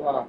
Wow.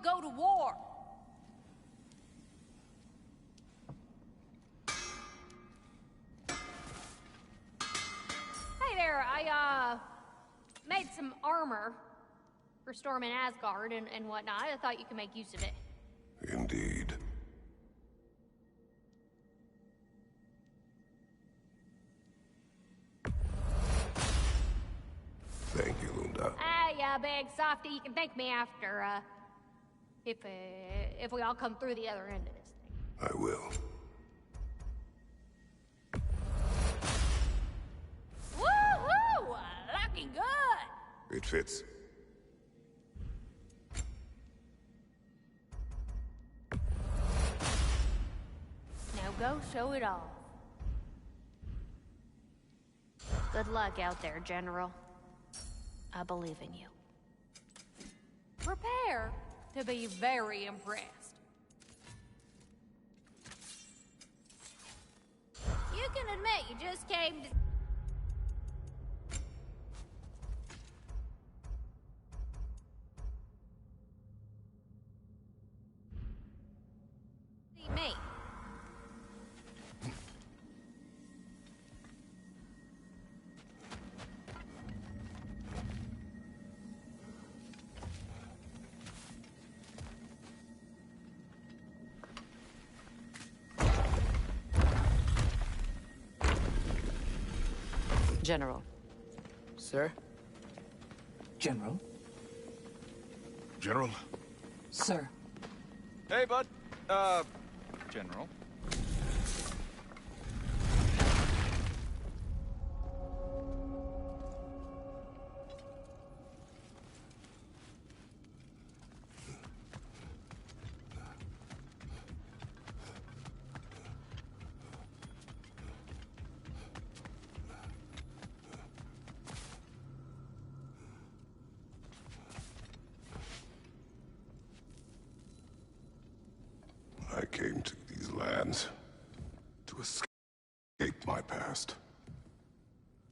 go to war. Hey there, I made some armor for storming Asgard and whatnot. I thought you could make use of it. Indeed. Thank you, Lunda. Yeah, big softy. You can thank me after, if we all come through the other end of this thing. I will. Woohoo! Looking good! It fits. Now go show it off. Good luck out there, General. I believe in you. Prepare to be very impressed. You can admit you just came to... see me. General. Sir? General? General? Sir. Hey, bud. General. I came to these lands to escape my past,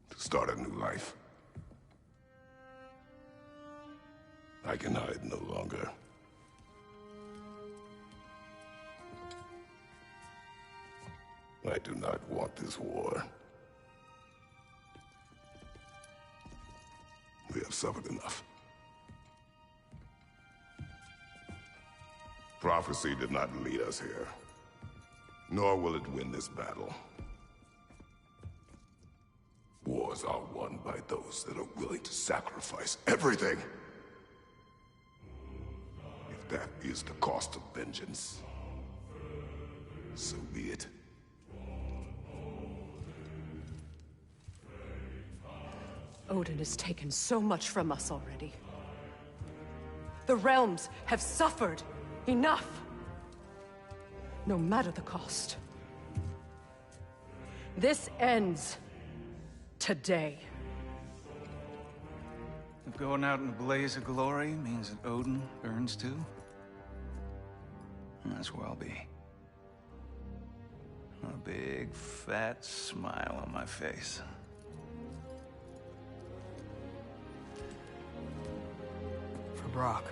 to start a new life. I can hide no longer. I do not want this war. We have suffered enough. Prophecy did not lead us here, nor will it win this battle. Wars are won by those that are willing to sacrifice everything. If that is the cost of vengeance, so be it. Odin has taken so much from us already. The realms have suffered. Enough! No matter the cost. This ends today. If going out in a blaze of glory means that Odin burns too, that's where I'll be. A big, fat smile on my face. For Brock.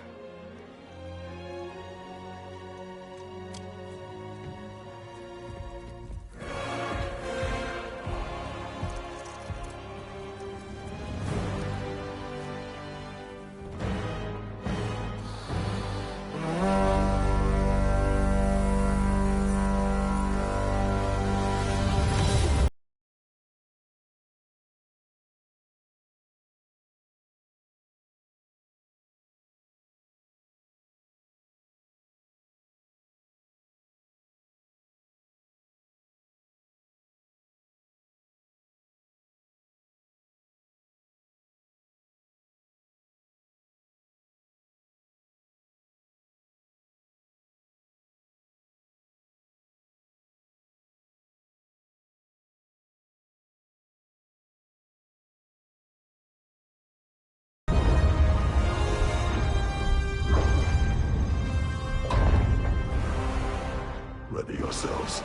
Ready yourselves.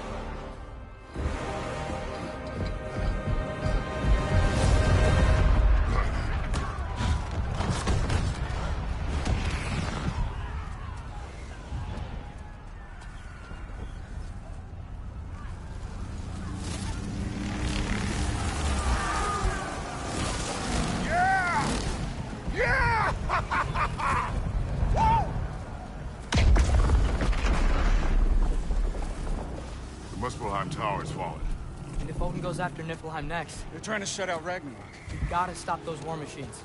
The Muspelheim Tower has fallen. And if Odin goes after Niflheim next, They're trying to shut out Ragnarok. we've got to stop those war machines.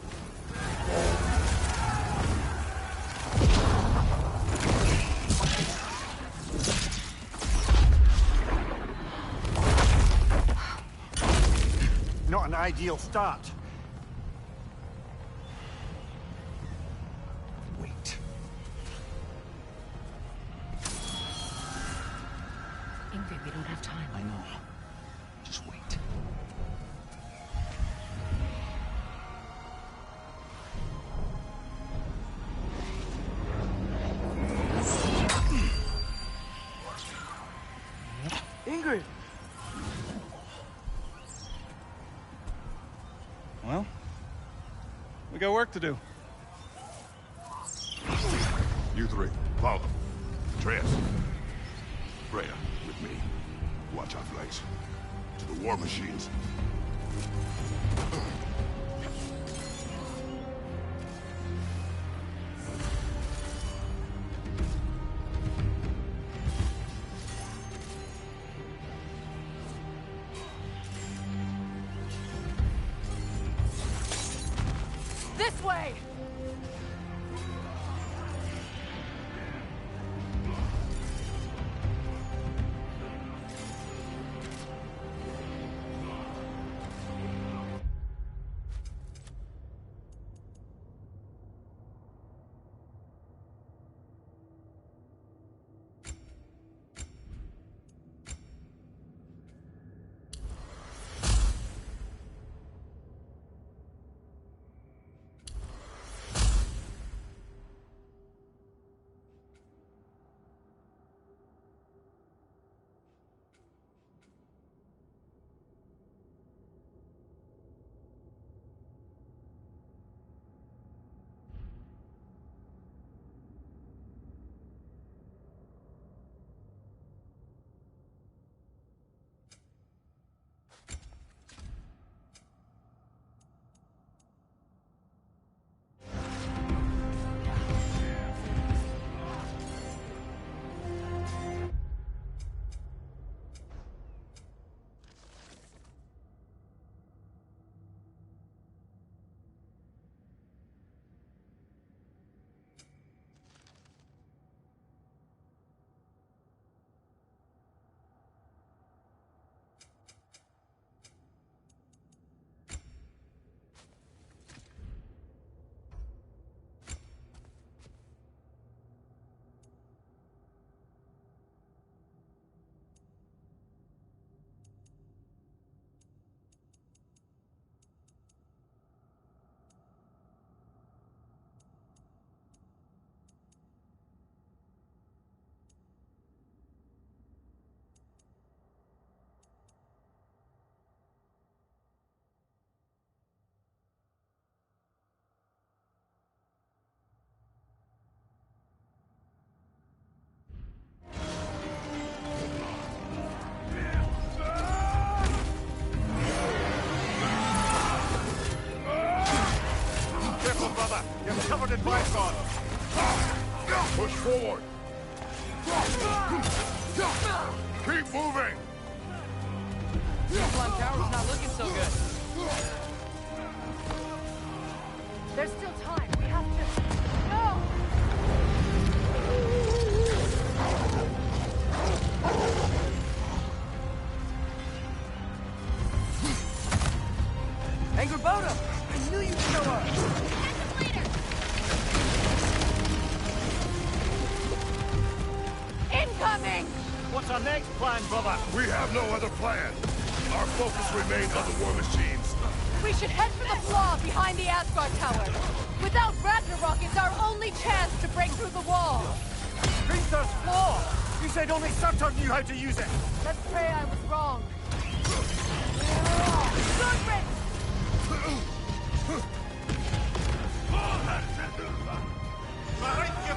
Not an ideal start. Wait. Ingrid, we don't have time. I know. Just wait. Ingrid! Well, we got work to do. You three, follow. Atreus. Freya, with me. Watch our flanks. To the war machines. This way! Covered in Bifrost. Push forward. Keep moving. Niflheim Tower's not looking so good. There's still time. We have to... No! Angrboda! I knew you'd show up! Incoming! What's our next plan, brother? We have no other plan. Our focus remains on the war machines. We should head for the flaw behind the Asgard Tower. Without Ragnarok, it's our only chance to break through the wall. Princess Flaw! You said only Surtur knew how to use it. Let's pray I was wrong. Goodrich!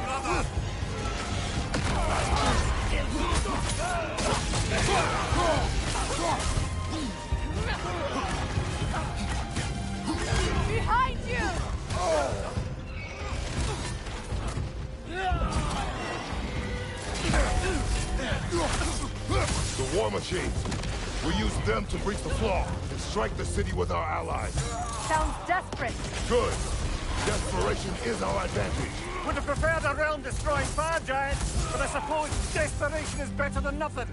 Brother! Behind you! war machines. We use them to breach the flaw and strike the city with our allies. Sounds desperate. Good. Desperation is our advantage. Would have preferred a realm-destroying fire giant, but I suppose desperation is better than nothing.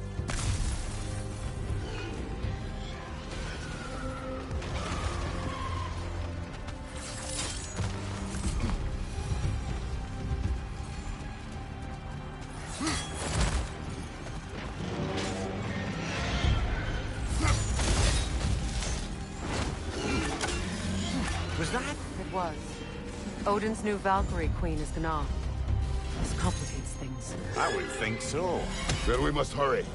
Was that? It was. Odin's new Valkyrie queen is Gná. This complicates things. I would think so. Then we must hurry.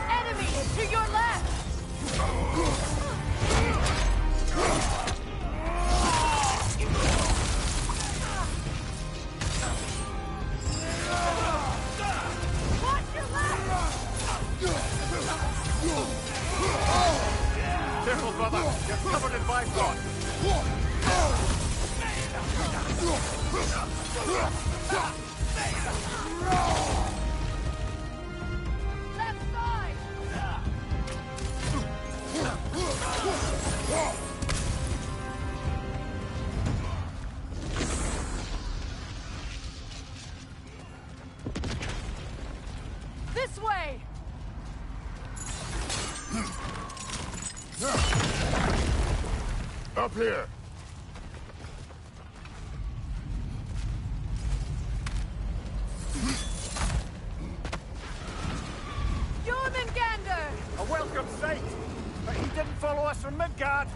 Enemy to your left! Watch your left! Careful, brother. You're covered in Bifrost. Left side! This way! Up here. Jormungandr! A welcome sight. But he didn't follow us from Midgard.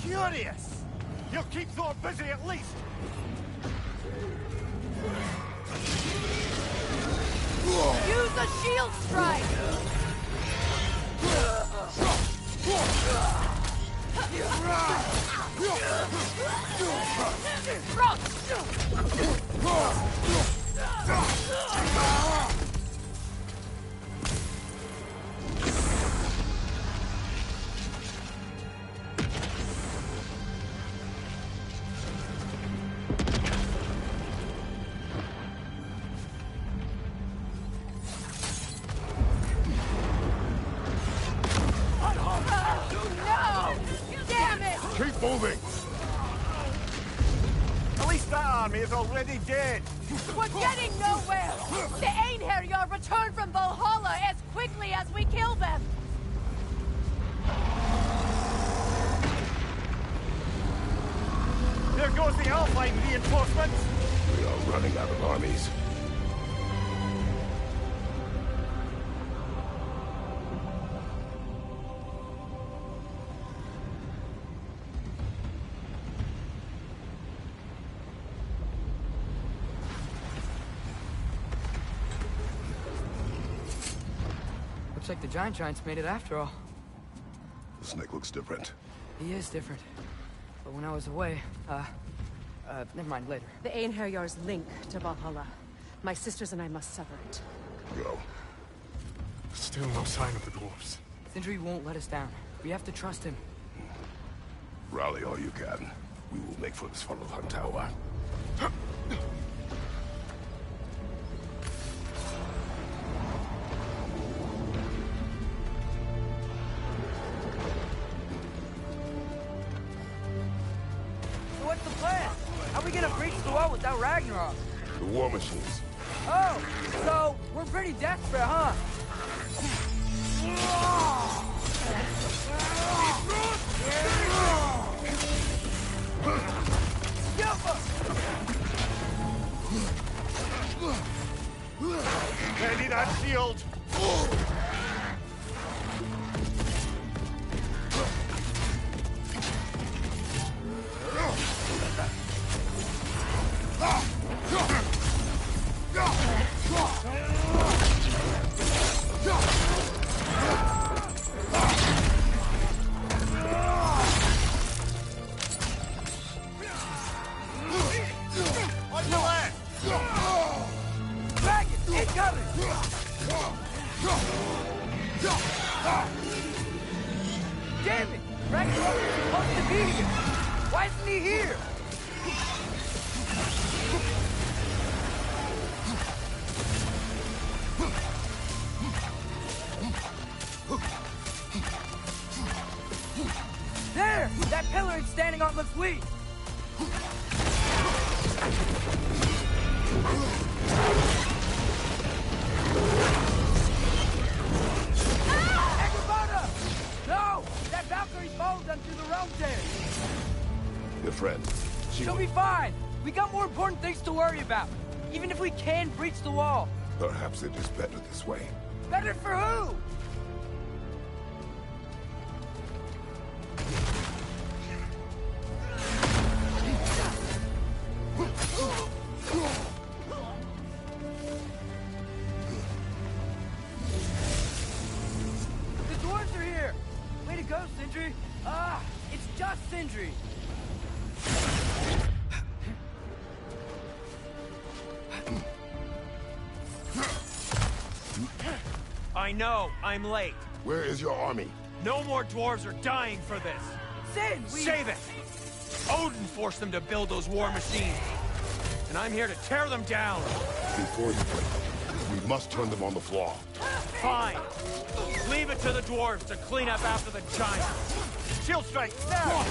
Curious. He'll keep Thor busy at least. Use a shield strike! No! Damn it! Keep moving. At least that army is already dead. We're getting nowhere! The Einherjar return from Valhalla as quickly as we kill them! There goes the Alpine reinforcements. We are running out of armies. Looks like the Giants made it after all. The snake looks different. He is different. But when I was away, never mind, later. The Einherjar's link to Valhalla. My sisters and I must sever it. Go. Still no sign of the dwarves. Sindri won't let us down. We have to trust him. Rally all you can. We will make for this funnel hunt tower. So what's the plan? How are we gonna breach the wall without Ragnarok? The war machines. Oh, so we're pretty desperate, huh? Ready that shield! On your left! Dragon, incoming! Damn it! Ragnarok is supposed to be here! Why isn't he here? There! That pillar is standing on the fleet! No! That Valkyrie falls onto the realm there! Your friend. She'll be fine! We got more important things to worry about! Even if we can breach the wall! Perhaps it is better this way. Better for who? The dwarves are here! Way to go, Sindri! It's just Sindri! I know, I'm late. Where is your army? No more dwarves are dying for this. Sin, we... Save it! Odin forced them to build those war machines. And I'm here to tear them down. Before you break, we must turn them on the floor. Fine. Leave it to the dwarves to clean up after the giants. Shield strike, now!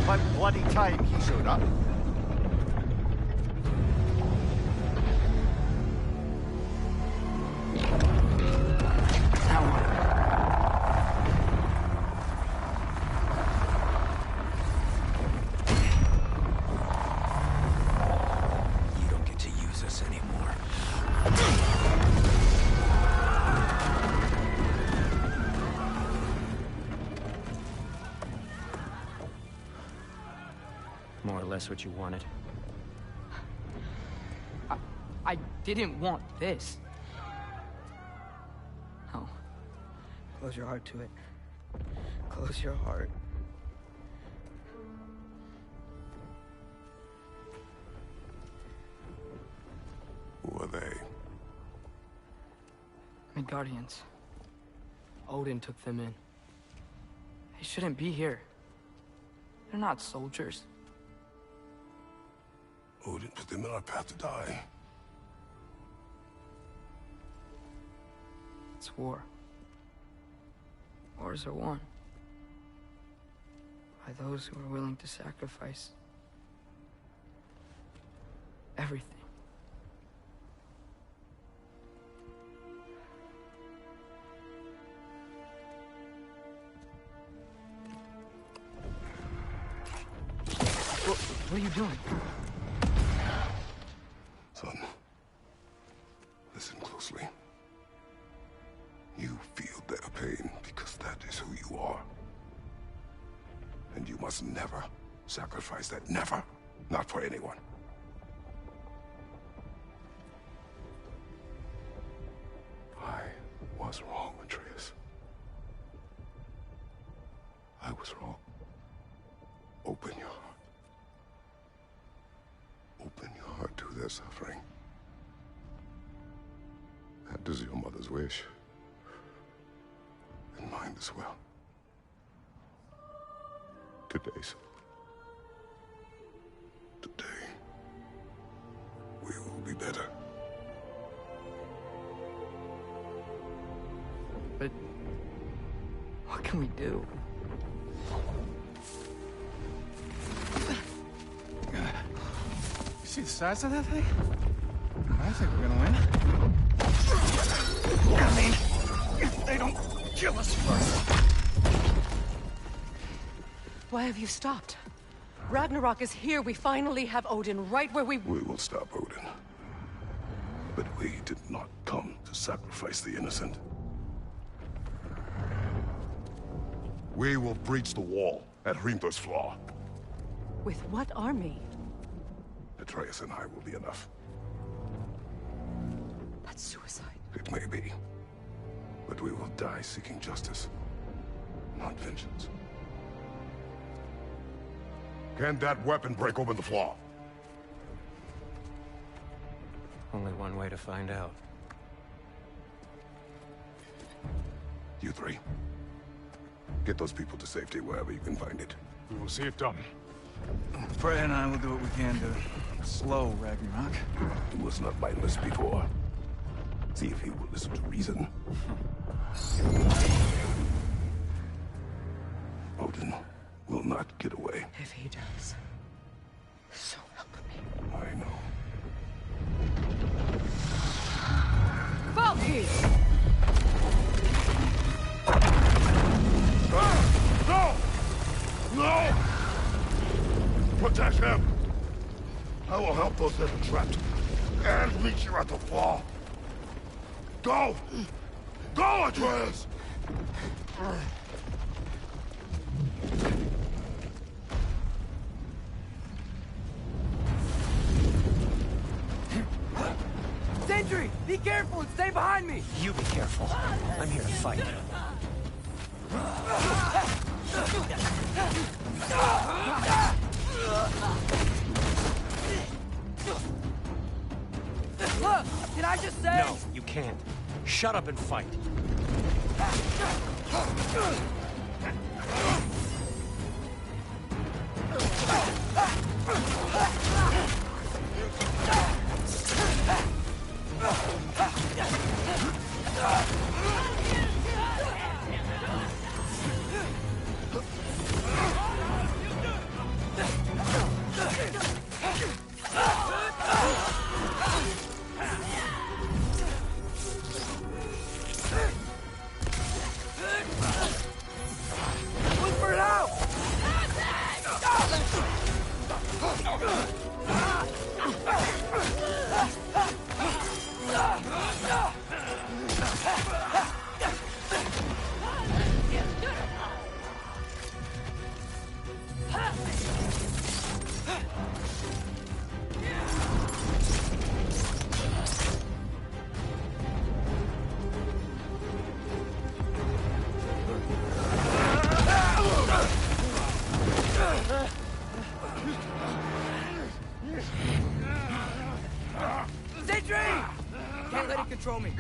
About bloody time he showed up. You don't get to use us anymore. More or less what you wanted. I didn't want this. No. Close your heart to it. Close your heart. Who are they? Midgardians. Odin took them in. They shouldn't be here. They're not soldiers. Odin put them in our path to die. It's war. Wars are won by those who are willing to sacrifice everything. What are you doing? Son, listen closely. You feel their pain because that is who you are. And you must never sacrifice that. Never. Not for anyone. I was wrong, Atreus. was wrong. Open your heart. Open your heart to their suffering. That is your mother's wish. And mine as well. Today, we will be better. But what can we do? You see the size of that thing? I think we're gonna win. I mean, if they don't kill us first. Why have you stopped? Ragnarok is here. We finally have Odin right where we... We will stop Odin. But we did not come to sacrifice the innocent. We will breach the wall at Hrimthor's Flaw. With what army? Atreus and I will be enough. That's suicide. It may be. But we will die seeking justice, not vengeance. Can that weapon break open the flaw? Only one way to find out. You three. Get those people to safety wherever you can find it. We will see it done. Freya and I will do what we can to slow Ragnarok. He was not mindless before. See if he will listen to reason. Odin will not get away. If he does, so help me. I know. Valky! No! No! Protect him! I will help those that are trapped. And meet you at the flaw. Go! Go, Atreus! Sentry! Be careful and stay behind me! You be careful. I'm here to fight. Look! Can I just say... No, you can't. Shut up and fight. Whisper it out! Sentry! Can't let it control me.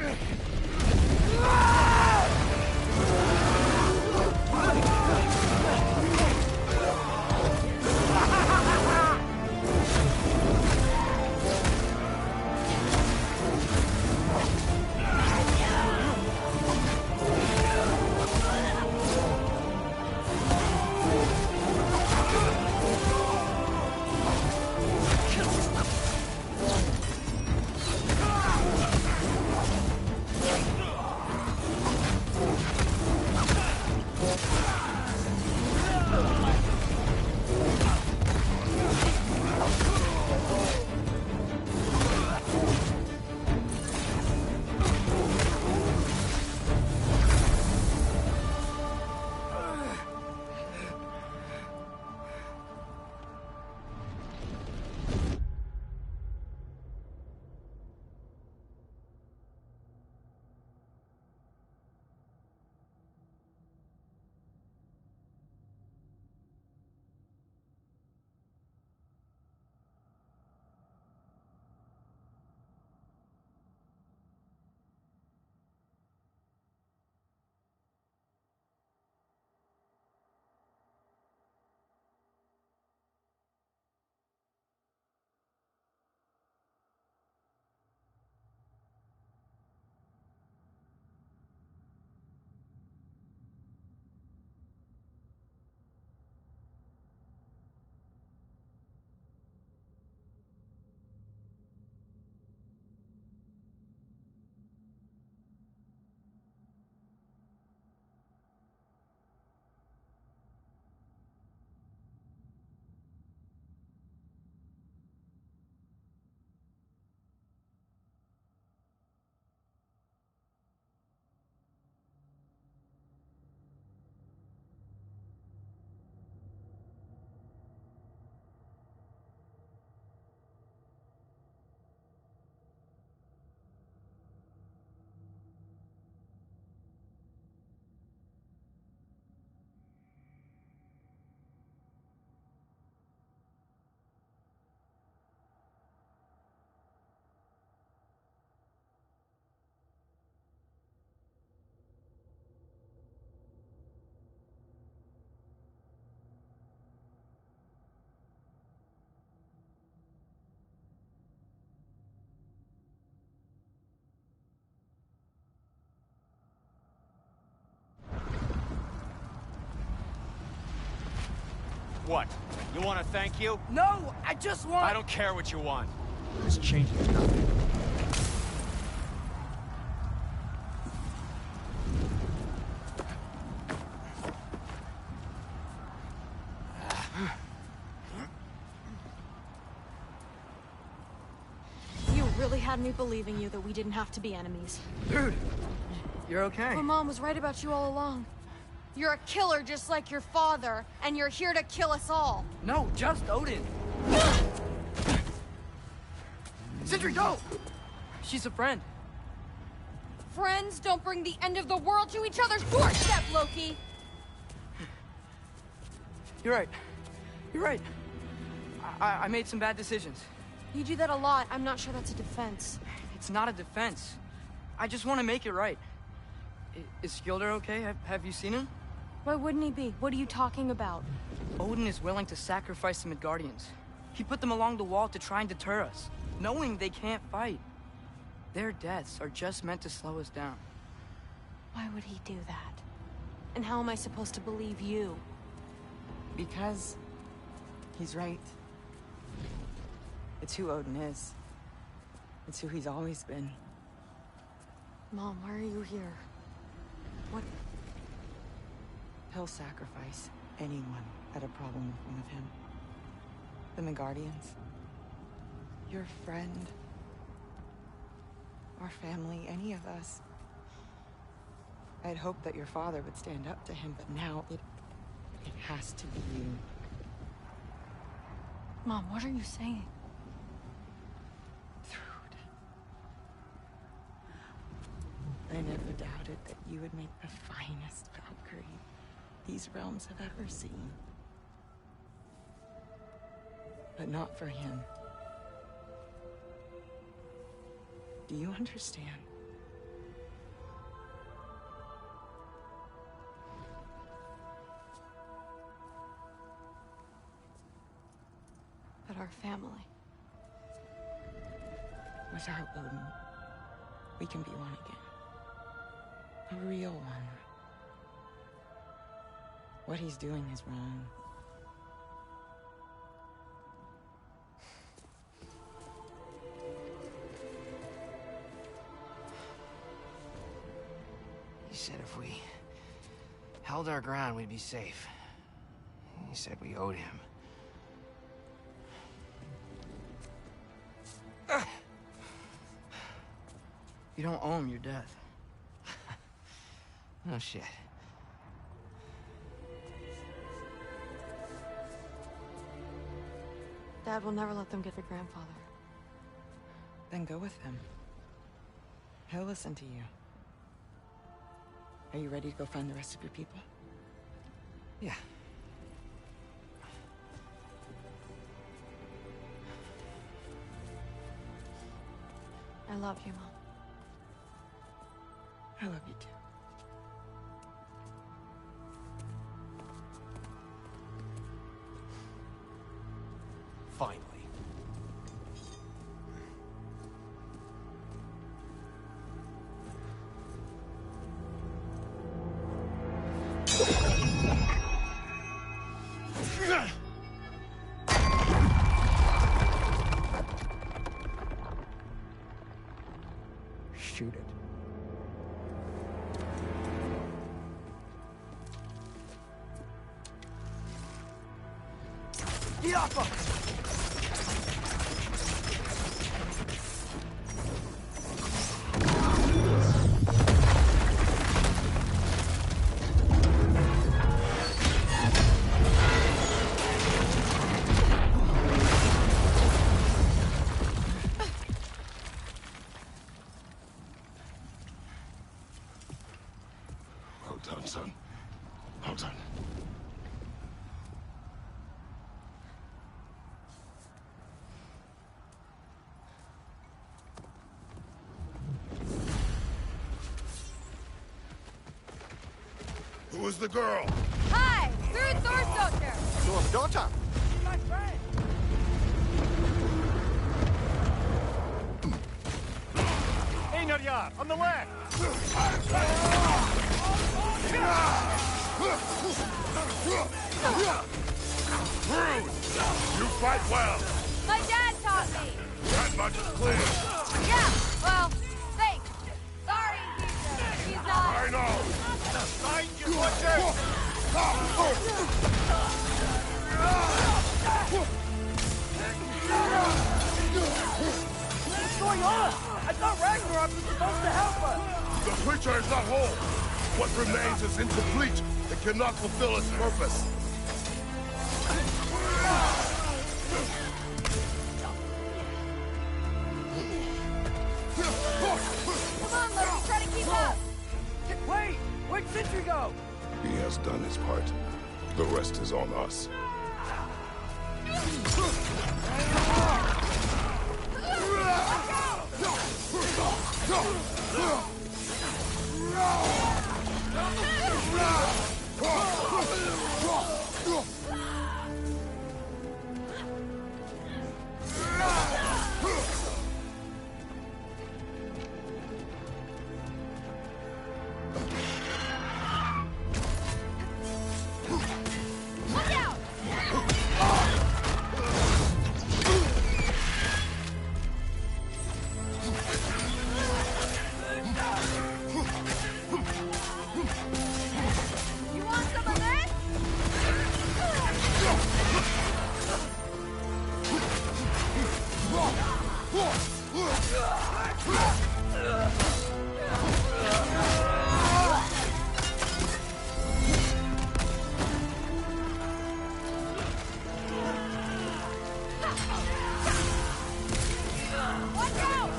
What? You want to thank you? No, I just want... I don't care what you want. It's changing nothing. You really had me believing you that we didn't have to be enemies. Dude, you're okay. My mom was right about you all along. You're a killer just like your father, and you're here to kill us all. No, just Odin. Sindri, go! She's a friend. Friends don't bring the end of the world to each other's doorstep, Loki! You're right. You're right. I made some bad decisions. You do that a lot. I'm not sure that's a defense. It's not a defense. I just want to make it right. Is Skilder okay? Have you seen him? Why wouldn't he be? What are you talking about? Odin is willing to sacrifice the Midgardians. He put them along the wall to try and deter us, knowing they can't fight. Their deaths are just meant to slow us down. Why would he do that? And how am I supposed to believe you? Because he's right. It's who Odin is. It's who he's always been. Mom, why are you here? What? He'll sacrifice anyone that had a problem with one of him. The Midgardians. Your friend. Our family, any of us. I'd hoped that your father would stand up to him, but now it has to be you. Mom, what are you saying? Thrud. I never doubted that you would make the finest Valkyrie these realms have ever seen. But not for him. Do you understand? But our family. Without Odin, we can be one again. A real one. What he's doing is wrong. He said if we held our ground, we'd be safe. He said we owed him. You don't owe him your death. No shit. Dad will never let them get their grandfather. Then go with him. He'll listen to you. Are you ready to go find the rest of your people? Yeah. I love you, Mom. I love you too. Finally. Shoot it. Get off us! Well done, son. Well done. Who is the girl? Hi! Third Thor's Your daughter! My friend! Einarjar, on the left! Rude! You fight well! My dad taught me! That much is clear! Yeah, well, thanks. Sorry, he's not... I know! Mind you, butcher! What's going on? I thought Ragnarok was supposed to help us! The creature is not whole! What remains is incomplete! It cannot fulfill its purpose! Come on, Loki, try to keep up! Wait! Where'd Sentry go? He has done his part. The rest is on us. Look out! You want some of this? Watch out!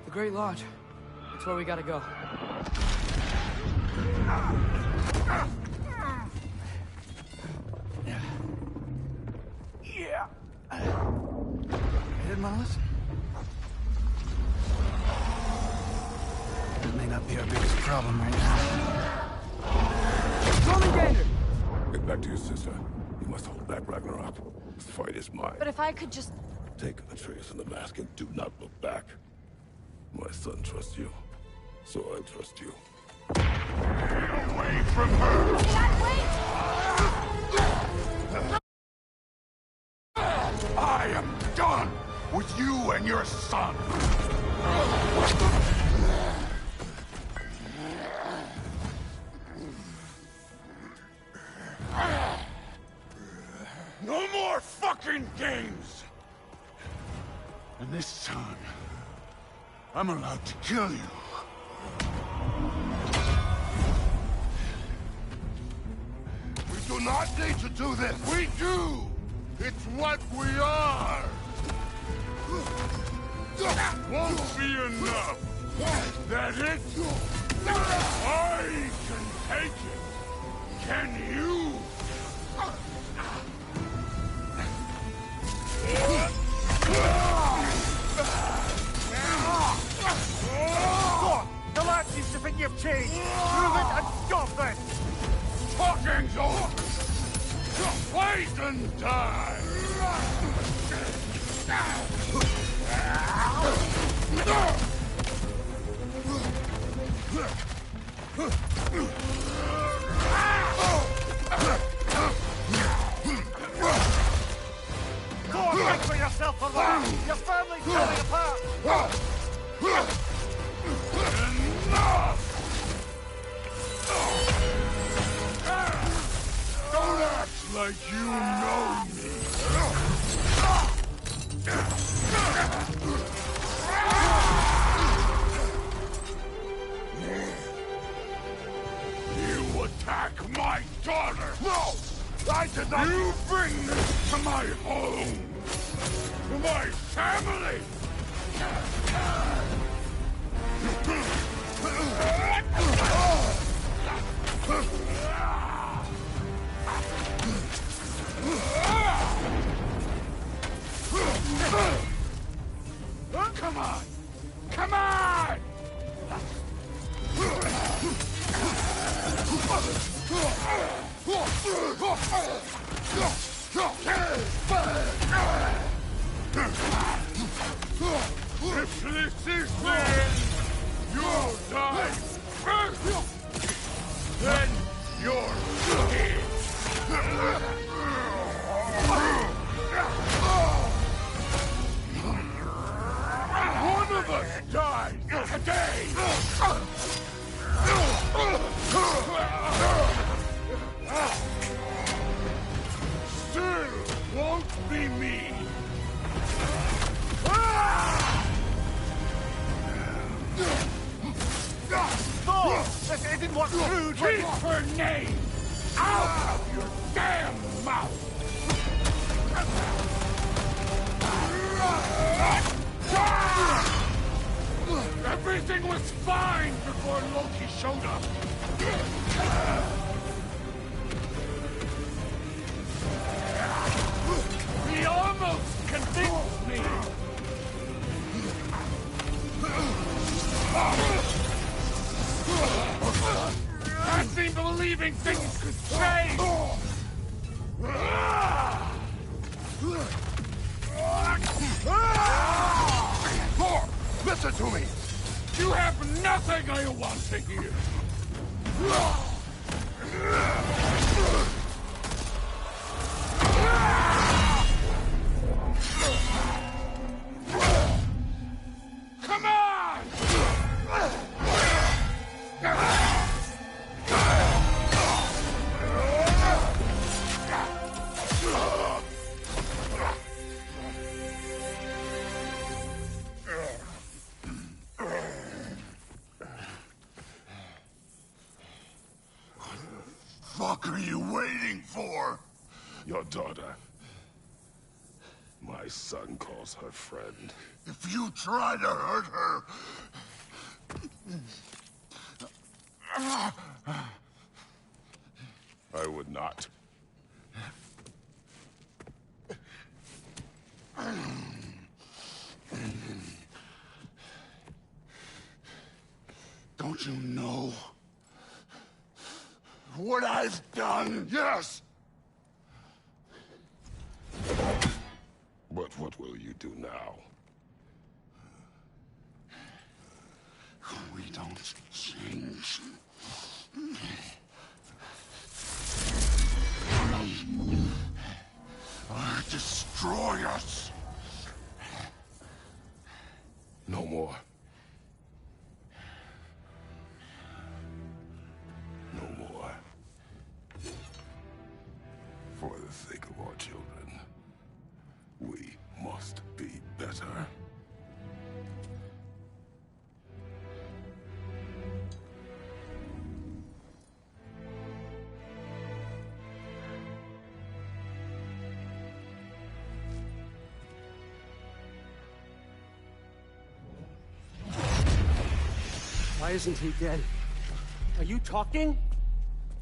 The Great Lodge. That's where we gotta go. Yeah. Head, Mollis? That may not be our biggest problem right now. Roman Get back to your sister. You must hold back Ragnarok. This fight is mine. But if I could just... Take Atreus and the mask and do not look back. My son trusts you, so I trust you. Get away from her! Dad, wait! I am done with you and your son. No more fucking games! And this time, I'm allowed to kill you. We do not need to do this. We do! It's what we are! Won't be enough! That it? I can take it! Can you? The lad seems to think you've changed. Prove it and stop this! Talking's over! Wait and die! Go on, fight for yourself for that! Your family's falling apart! Enough! Don't act like you know me! You attack my daughter! No! I did not! You bring this to my home! To my family! Come on! Come on! If this is the end, you'll die first! Then you're dead! One of us dies today! Still won't be me! Thor! This isn't what crude... Keep her name out of your damn mouth! Everything was fine before Loki showed up. He almost convinced me. Had me believing things could change. Thor, listen to me. You have nothing I want to hear. Come on! What the fuck are you waiting for? Your daughter. My son calls her friend. If you try to hurt her... I would not. Don't you know what I've done? Yes! But what will you do now? We don't change. Or destroy us. No more. No more. For the sake of our children, we must be better. Why isn't he dead? Are you talking?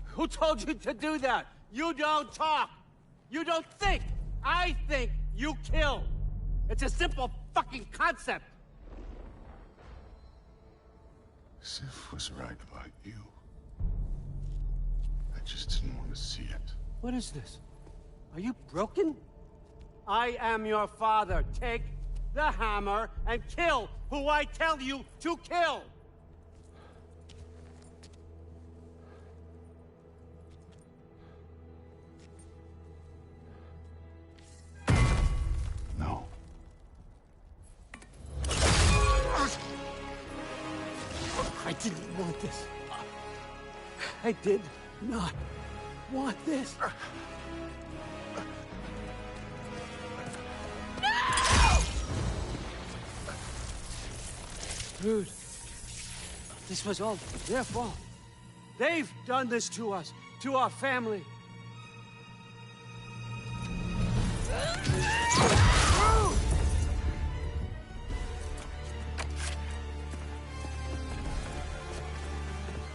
Who told you to do that? You don't talk! You don't think! I think, you kill! It's a simple fucking concept! Sif was right about you. I just didn't want to see it. What is this? Are you broken? I am your father. Take the hammer and kill who I tell you to kill! No. I didn't want this. I did not want this. No! Dude, this was all their fault. They've done this to us, to our family.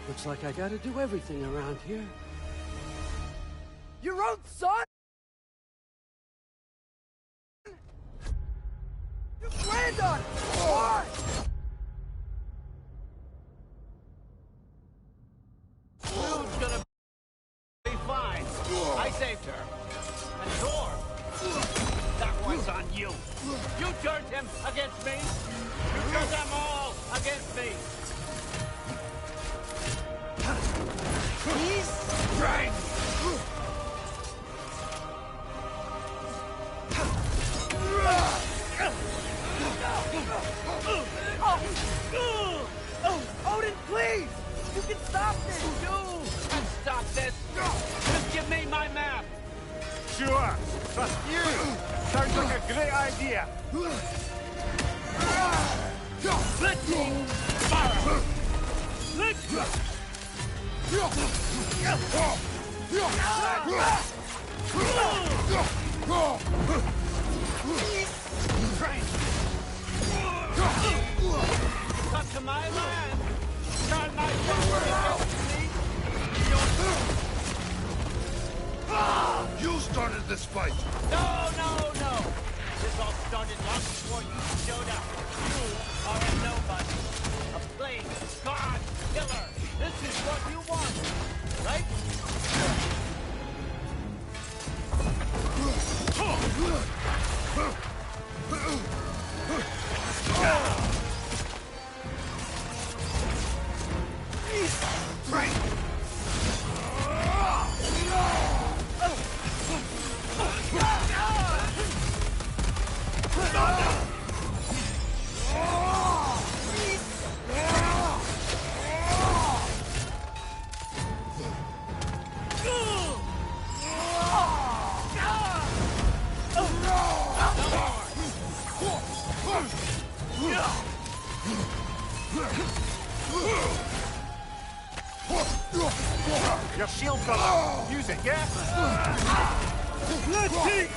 Looks like I gotta do everything around here. Your own son? You granddaughter! Why? Dude's gonna be fine. I saved her. And that was on you. You turned him against me. You turned them all against me. He's strength! Odin, please! You can stop this! You can stop this! Just give me my map! Sure! Trust you! Sounds like a great idea! Let's go! Fire! Let's go! Come to my land! Turn my You started this fight! No! This all started long before you showed up. You are a nobody. A plague, god, killer. This is what you want, right? Your shield fella! Use it, yeah? Let's see!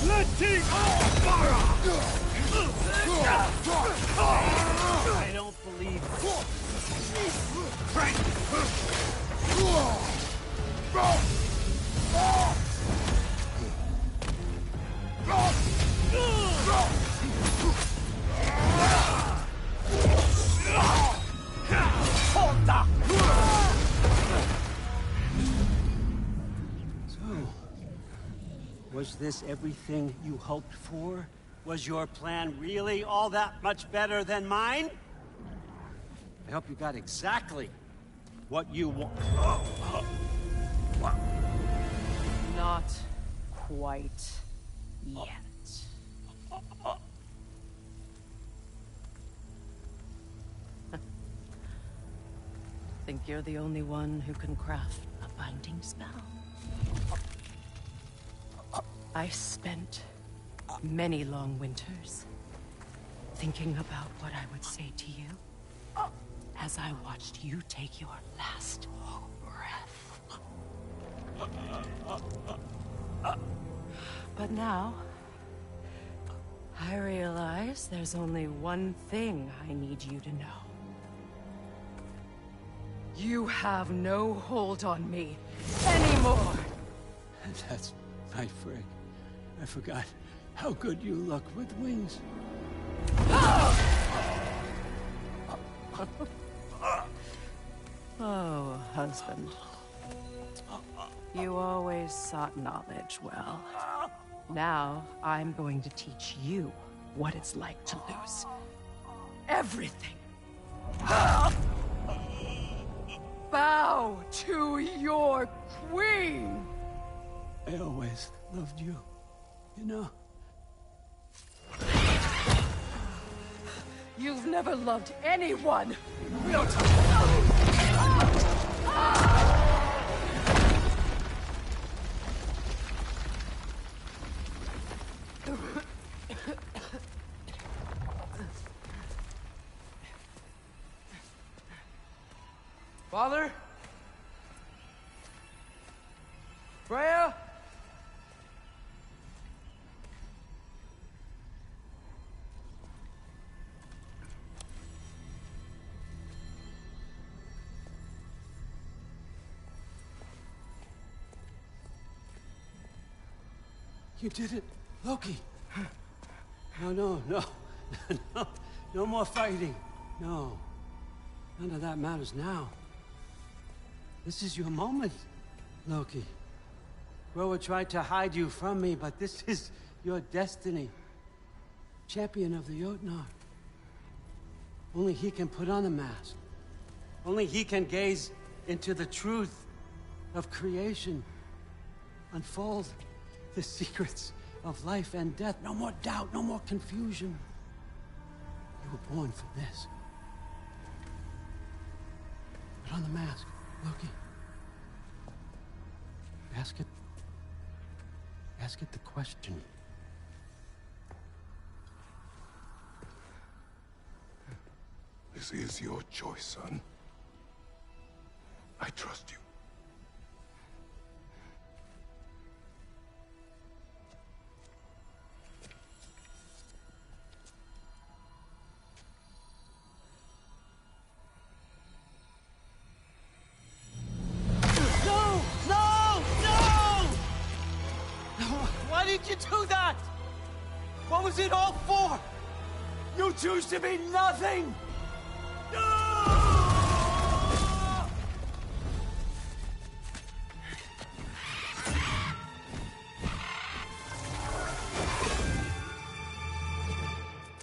Let's see! I don't believe it. So, was this everything you hoped for Was your plan really all that much better than mine? I hope you got exactly what you want. Not quite yet. Think you're the only one who can craft a binding spell? I spent many long winters thinking about what I would say to you as I watched you take your last breath. But now, I realize there's only one thing I need you to know. You have no hold on me anymore! That's right, Frick. I forgot how good you look with wings. Oh, husband. You always sought knowledge well. Now, I'm going to teach you what it's like to lose everything. Bow to your queen! I always loved you, you know? You've never loved anyone! No Father? Freya? You did it, Loki. No. No more fighting. No. None of that matters now. This is your moment, Loki. Groa tried to hide you from me, but this is your destiny. Champion of the Jotnar. Only he can put on the mask. Only he can gaze into the truth of creation. Unfold the secrets of life and death. No more doubt, no more confusion. You were born for this. Put on the mask, Loki. Ask it the question. This is your choice, son. I trust you. Why did you do that? What was it all for? You choose to be nothing!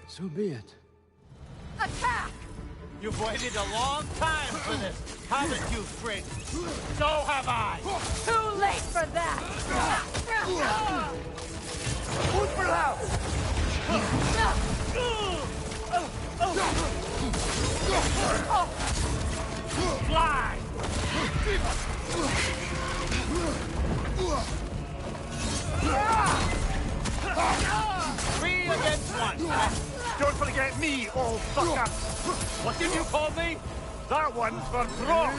So be it. Attack! You've waited a long time for this, haven't you, Frick? So have I! Too late for that! Fly! 3 against 1. Don't forget me, old fucker! What did you call me? That one's for Brock!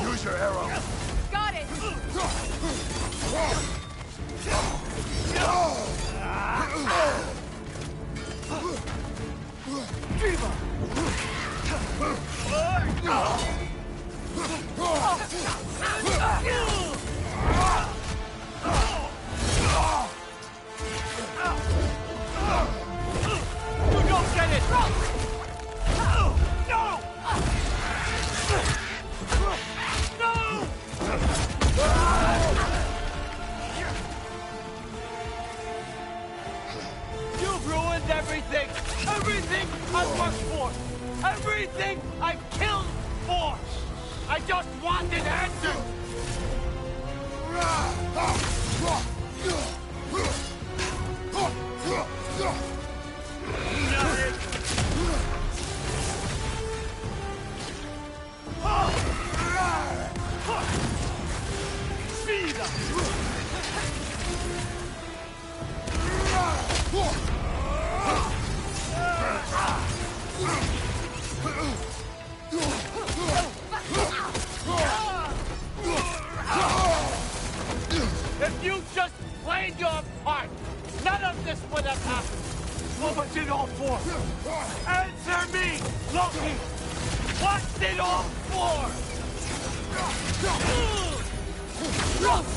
Use your arrow. Got it! Driva! You've ruined everything! Everything I worked for! Everything I killed for! I just wanted answers! If you just played your part, none of this would have happened. What was it all for? Answer me, Loki! What's it all for?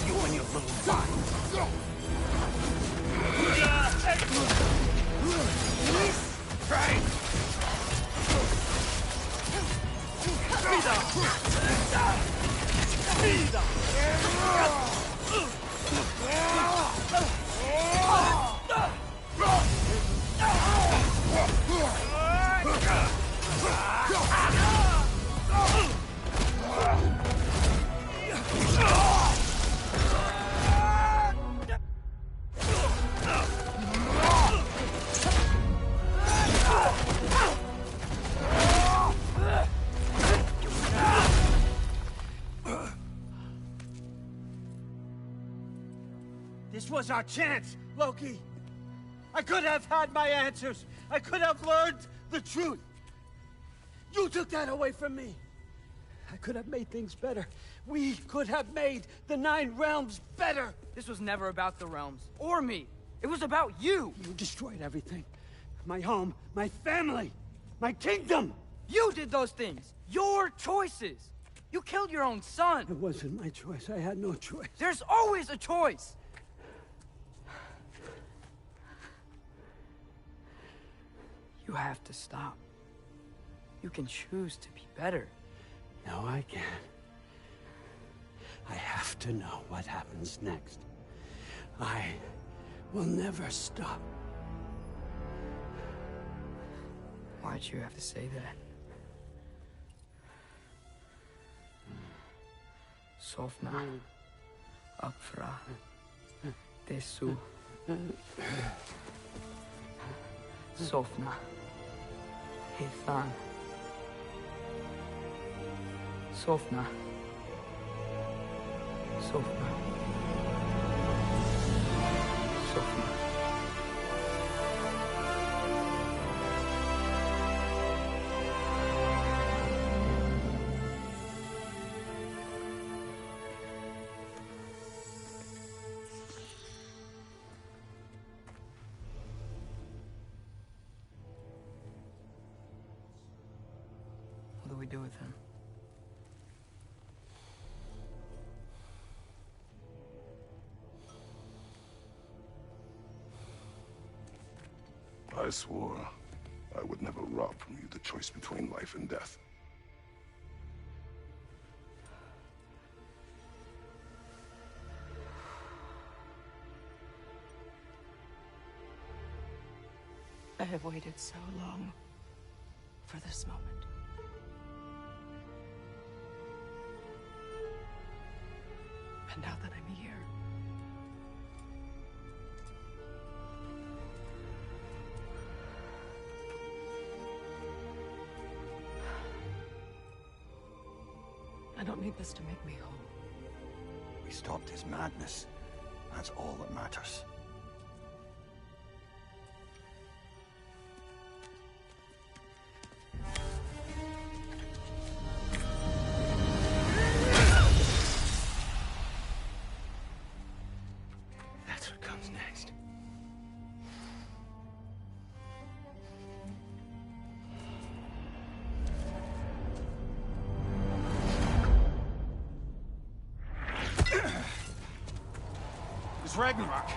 You and your little body. Right. This was our chance, Loki. I could have had my answers. I could have learned the truth. You took that away from me. I could have made things better. We could have made the 9 realms better. This was never about the realms, or me. It was about you. You destroyed everything. My home, my family, my kingdom. You did those things. Your choices. You killed your own son. It wasn't my choice. I had no choice. There's always a choice. You have to stop. You can choose to be better. No, I can't. I have to know what happens next. I will never stop. Why'd you have to say that? Sofna. Akfra. Desu. Sofna. Ethan. Sofna. Sofna. Sofna. What do we do with him? I swore I would never rob from you the choice between life and death. I have waited so long for this moment. And now that I'm here, I don't need this to make me whole. We stopped his madness. That's all that matters. That's what comes next. It's Ragnarok.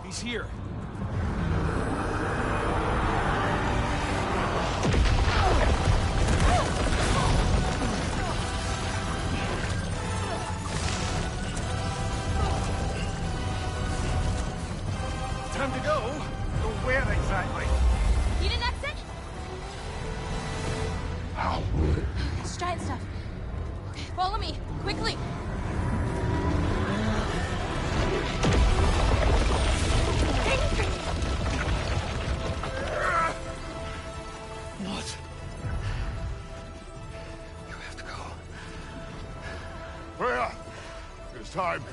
He's here. time to go. But where exactly? Need an exit? How? It's giant stuff. Okay, follow me, quickly. What? You have to go. Freya! It's time.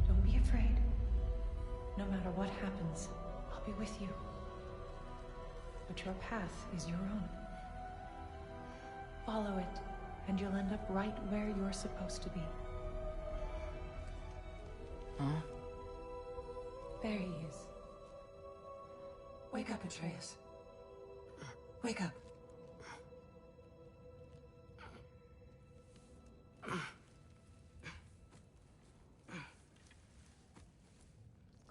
Don't be afraid. No matter what happens, I'll be with you. But your path is your own. Follow it, and you'll end up right where you're supposed to be. Huh? There he is. Wake up, Atreus. Wake up.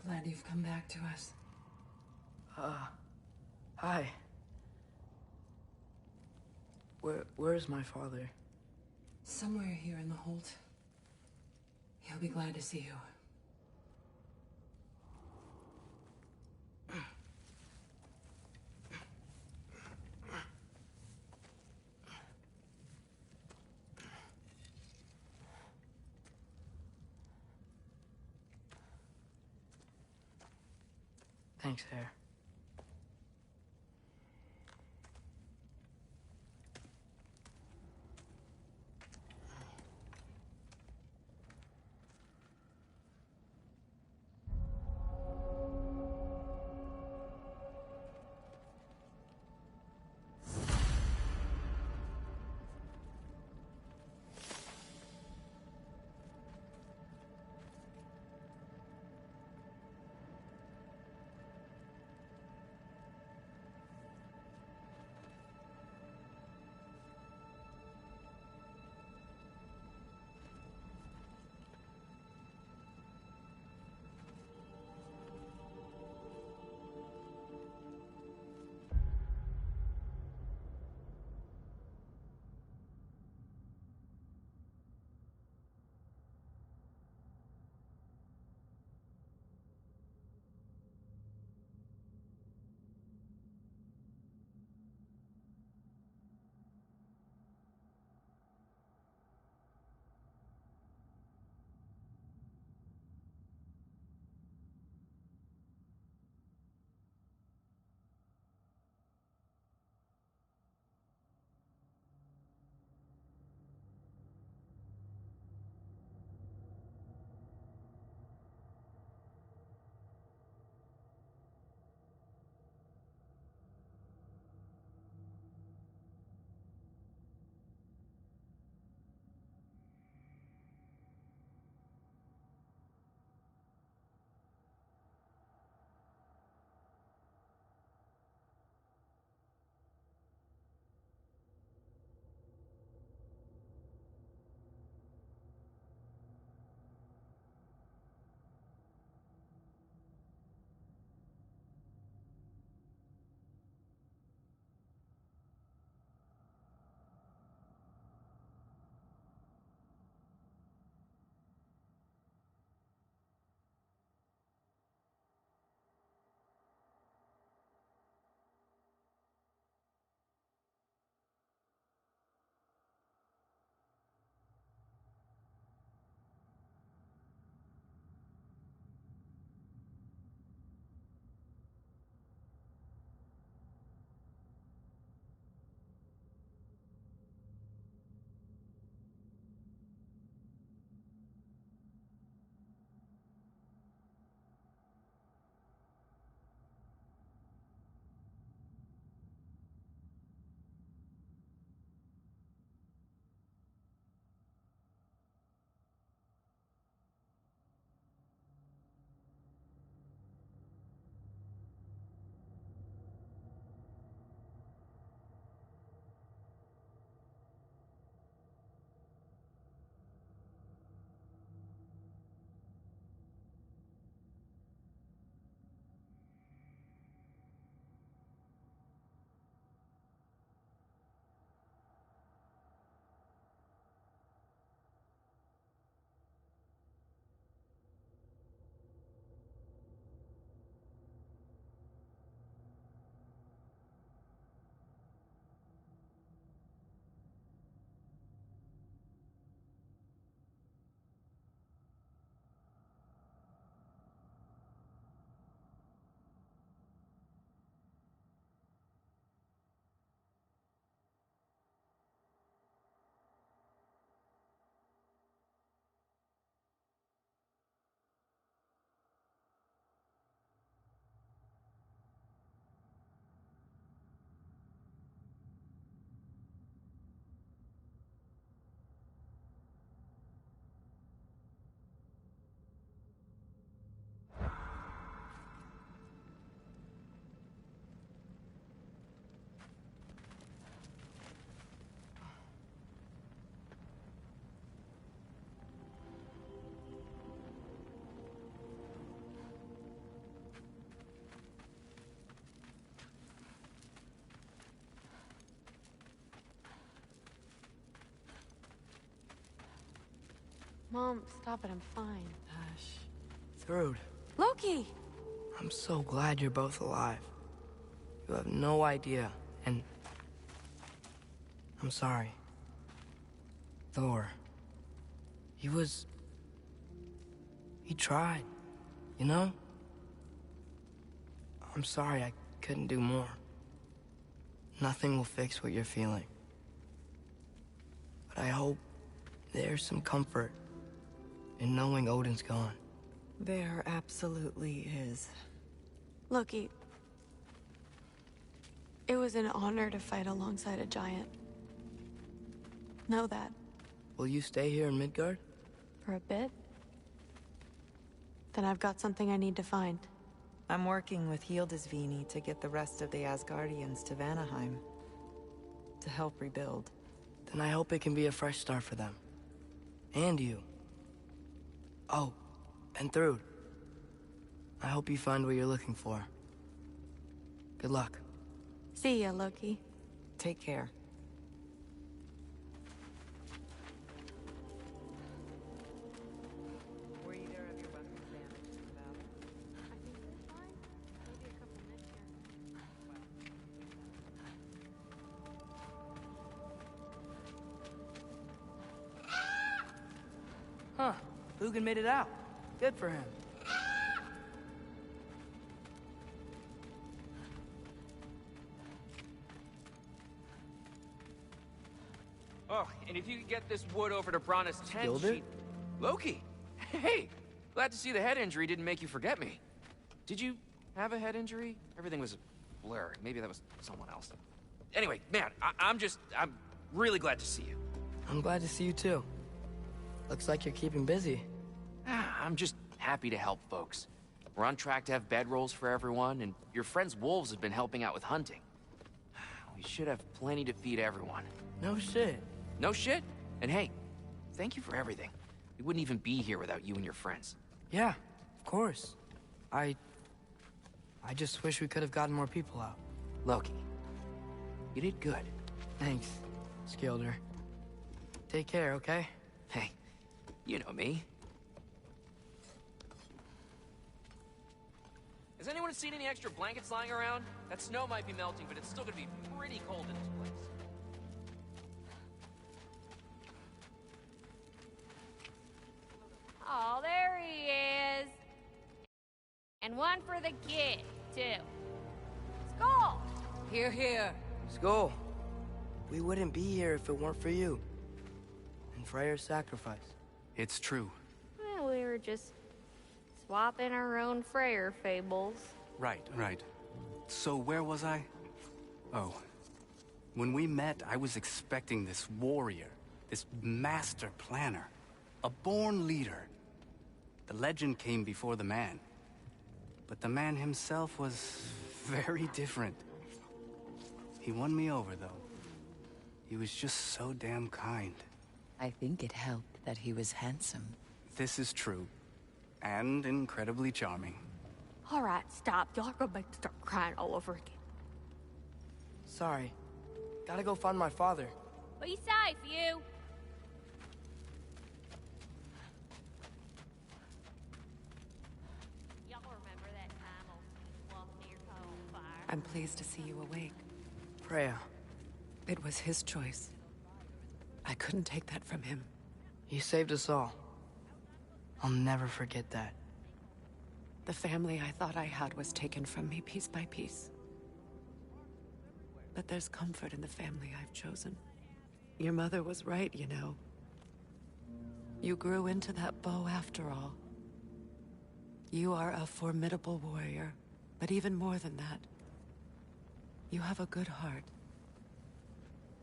Glad you've come back to us. Hi. Where's my father? Somewhere here in the Holt. He'll be glad to see you. Thanks, Hare. Mom, stop it. I'm fine. Thrud, Loki! I'm so glad you're both alive. You have no idea, and... I'm sorry. Thor. He tried, you know? I'm sorry I couldn't do more. Nothing will fix what you're feeling. But I hope there's some comfort in knowing Odin's gone. There absolutely is. Loki, it was an honor to fight alongside a giant. Know that. Will you stay here in Midgard? For a bit. Then I've got something I need to find. I'm working with Hildisvini to get the rest of the Asgardians to Vanaheim. To help rebuild. Then I hope it can be a fresh start for them. And you. Oh, and Thrud. I hope you find what you're looking for. Good luck. See ya, Loki. Take care. Were either of your weapons damaged in the battle? I think they're fine. Maybe a couple nicked here. Huh. Lugan made it out. Good for him. Oh, and if you could get this wood over to Brana's tent, Gilder? Loki! Hey! Glad to see the head injury didn't make you forget me. Did you have a head injury? Everything was a blur. Maybe that was someone else. Anyway, man, I'm really glad to see you. I'm glad to see you too. Looks like you're keeping busy. I'm just happy to help folks. We're on track to have bedrolls for everyone, and your friend's wolves have been helping out with hunting. We should have plenty to feed everyone. No shit. No shit? And hey, thank you for everything. We wouldn't even be here without you and your friends. Yeah, of course. I just wish we could have gotten more people out. Loki, you did good. Thanks, Skilder. Take care, okay? Hey, you know me. Has anyone seen any extra blankets lying around? That snow might be melting, but it's still gonna be pretty cold in this place. Oh, there he is. And one for the kid, too. Skull! Here, here. Skull. We wouldn't be here if it weren't for you. And Freyr's sacrifice. It's true. Well, we were just swapping our own Freyr fables. Right. So where was I? Oh. When we met, I was expecting this warrior, this master planner, a born leader. The legend came before the man. But the man himself was very different. He won me over, though. He was just so damn kind. I think it helped that he was handsome. This is true. And incredibly charming. All right, stop. Y'all are gonna make me start crying all over again. Sorry. Gotta go find my father. Be safe, you. Y'all remember that time old Steve walked near caught on fire? I'm pleased to see you awake. Freya. It was his choice. I couldn't take that from him. He saved us all. I'll never forget that. The family I thought I had was taken from me piece by piece. But there's comfort in the family I've chosen. Your mother was right, you know. You grew into that bow after all. You are a formidable warrior, but even more than that, you have a good heart.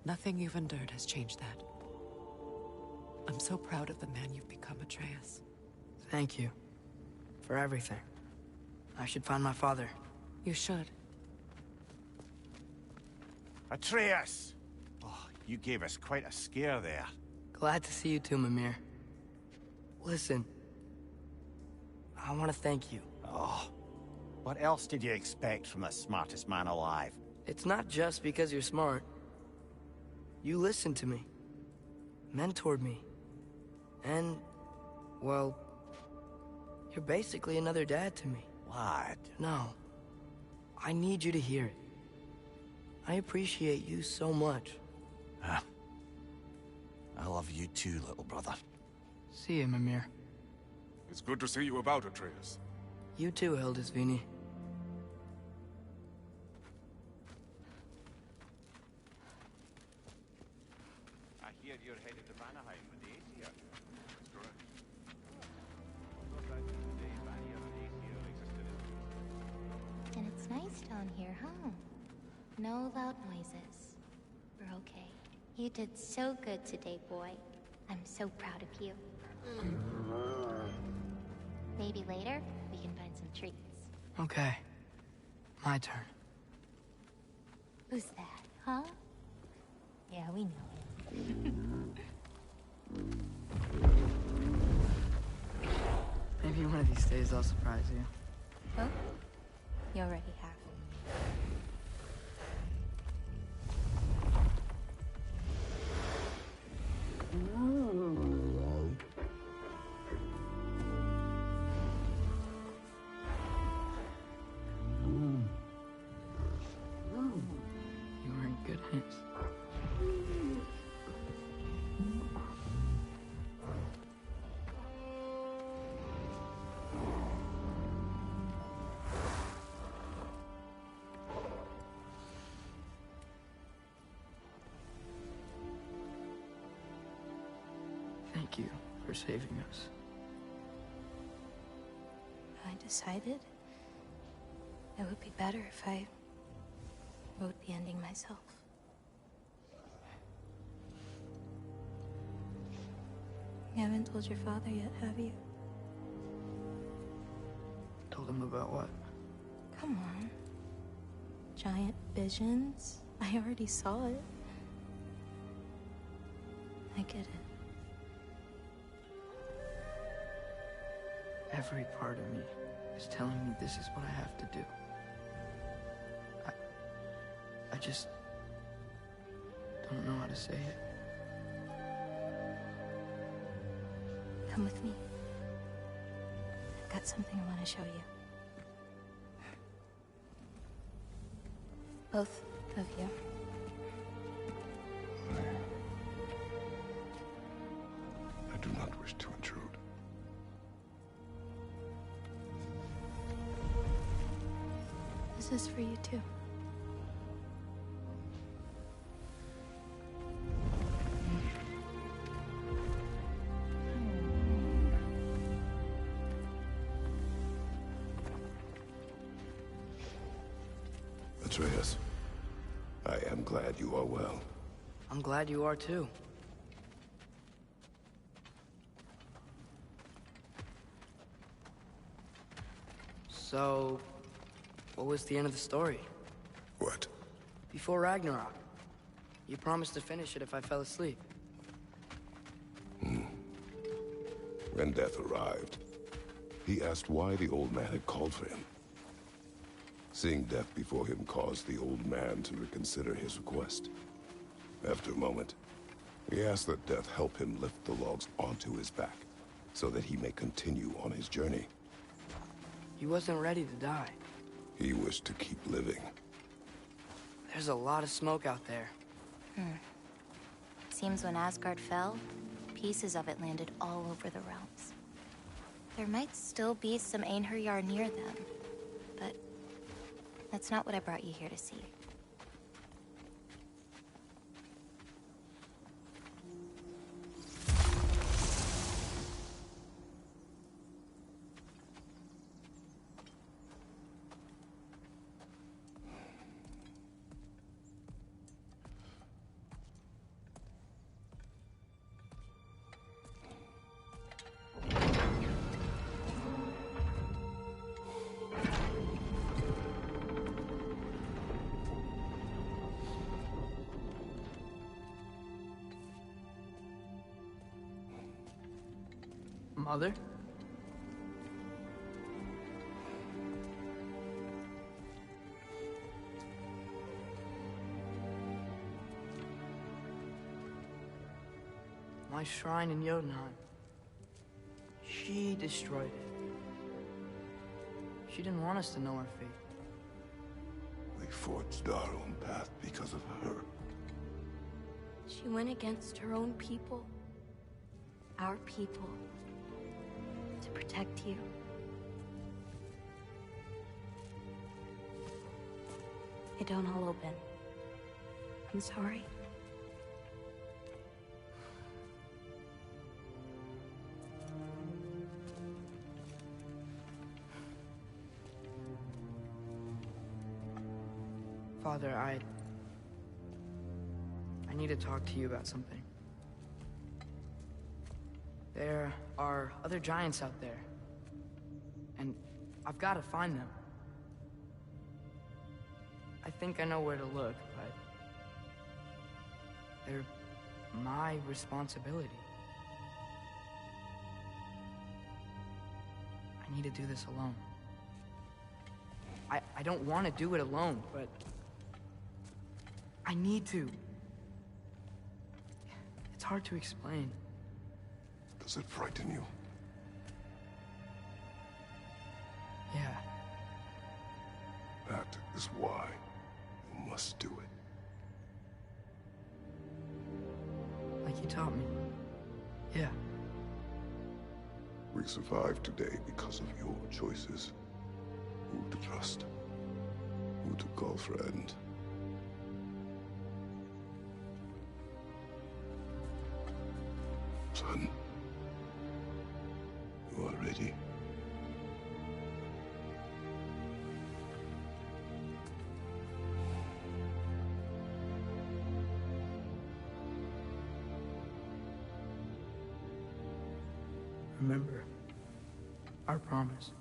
Nothing you've endured has changed that. I'm so proud of the man you've become, Atreus. Thank you. For everything. I should find my father. You should. Atreus! Oh, you gave us quite a scare there. Glad to see you too, Mimir. Listen. I want to thank you. Oh, what else did you expect from the smartest man alive? It's not just because you're smart. You listened to me. Mentored me. And Well, you're basically another dad to me. What? No. I need you to hear it. I appreciate you so much. I love you too, little brother. See you, Mimir. It's good to see you about, Atreus. You too, Hildisvini. I hear you're headed to Vanaheim with the Aesir. That's correct. And it's nice down here, huh? No loud noises. We're okay. You did so good today, boy. I'm so proud of you. Maybe later, we can find some treats. Okay. My turn. Who's that, huh? Yeah, we know him. Maybe one of these days I'll surprise you. Oh? You already have. You're in good hands. Thank you for saving us. I decided it would be better if I wrote the ending myself. You haven't told your father yet, have you? Told him about what? Come on. Giant visions? I already saw it. I get it. Every part of me is telling me this is what I have to do. I just don't know how to say it. Come with me. I've got something I want to show you. Both of you. I do not wish to intrude. This is for you too. Atreus, I am glad you are well. I'm glad you are too. So, what was the end of the story? What? Before Ragnarok. You promised to finish it if I fell asleep. When death arrived, he asked why the old man had called for him. Seeing death before him caused the old man to reconsider his request. After a moment, he asked that death help him lift the logs onto his back, so that he may continue on his journey. He wasn't ready to die. He wished to keep living. There's a lot of smoke out there. Seems when Asgard fell, pieces of it landed all over the realms. There might still be some Einherjar near them, but that's not what I brought you here to see. Mother? My shrine in Jotunheim. She destroyed it. She didn't want us to know our fate. We forged our own path because of her. She went against her own people. Our people. To protect you. It don't all open. I'm sorry. Father, I need to talk to you about something. There are other giants out there, and I've got to find them. I think I know where to look, but they're my responsibility. I need to do this alone. I don't want to do it alone, but I need to. It's hard to explain. Does it frighten you? Yeah. That is why you must do it. Like you taught me. Yeah. We survived today because of your choices. Who to trust. Who to call friend. Son. You are ready. Remember our promise.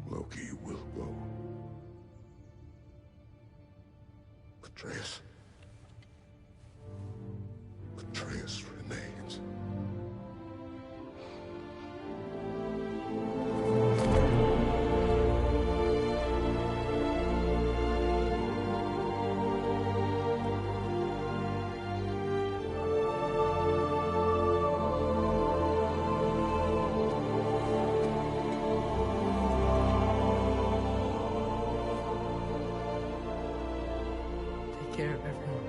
Loki will go. Atreus. Atreus remains. Take care of everyone.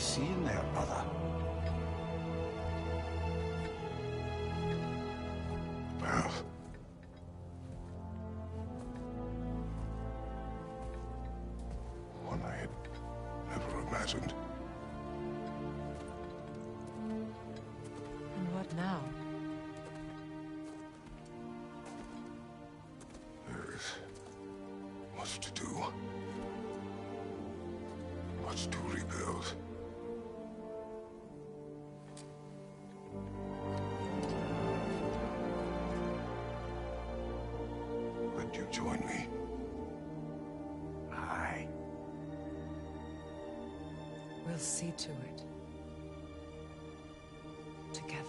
seeing there, brother? Well... one I had never imagined. And what now? There is much to do. Much to rebuild. Would you join me? Aye. We'll see to it. Together.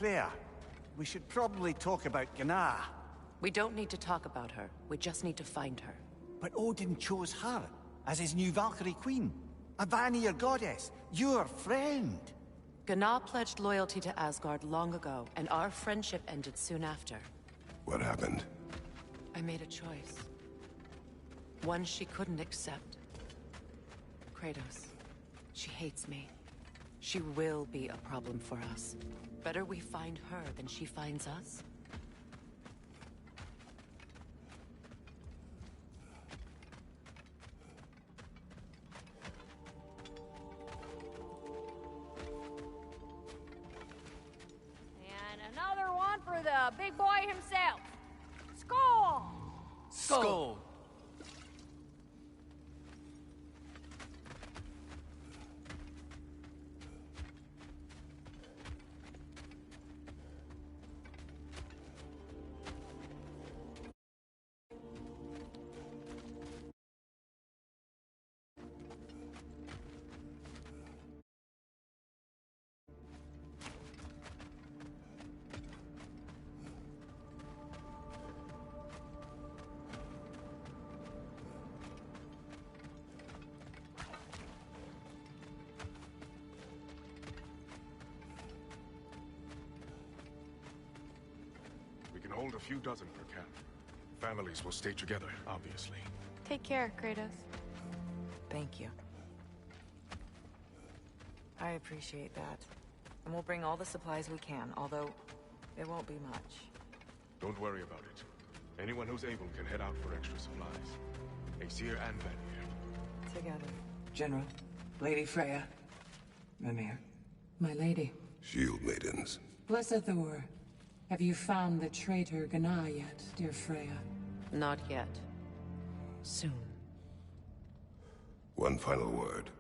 Freya, we should probably talk about Gná. We don't need to talk about her. We just need to find her. But Odin chose her as his new Valkyrie queen. A Vanir goddess, your friend. Gná pledged loyalty to Asgard long ago, and our friendship ended soon after. What happened? I made a choice. One she couldn't accept. Kratos. She hates me. She will be a problem for us. Better we find her than she finds us. One for the big boy himself. Skull! Skull. We can hold a few dozen per camp. Families will stay together, obviously. Take care, Kratos. Thank you. I appreciate that. And we'll bring all the supplies we can, although it won't be much. Don't worry about it. Anyone who's able can head out for extra supplies. Aesir and Vanir. Together. General, Lady Freya, Mimir, my lady. Shield maidens. Blessed Thor, have you found the traitor Gná yet, dear Freya? Not yet. Soon. One final word.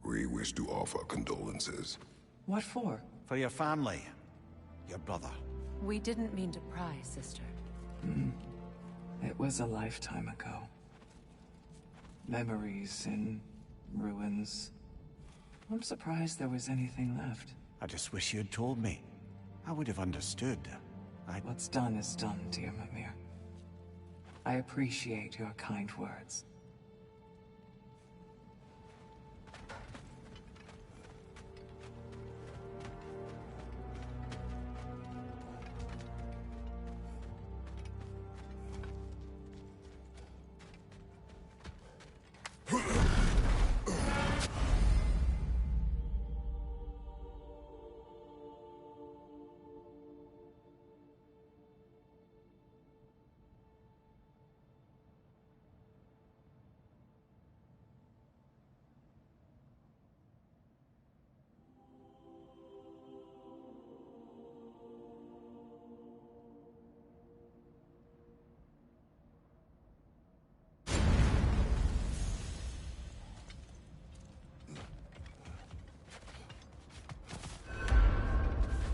We wish to offer condolences. What for? For your family. Your brother. We didn't mean to pry, sister. It was a lifetime ago. Memories in ruins. I'm surprised there was anything left. I just wish you had told me. I would have understood. What's done is done, dear Mimir. I appreciate your kind words.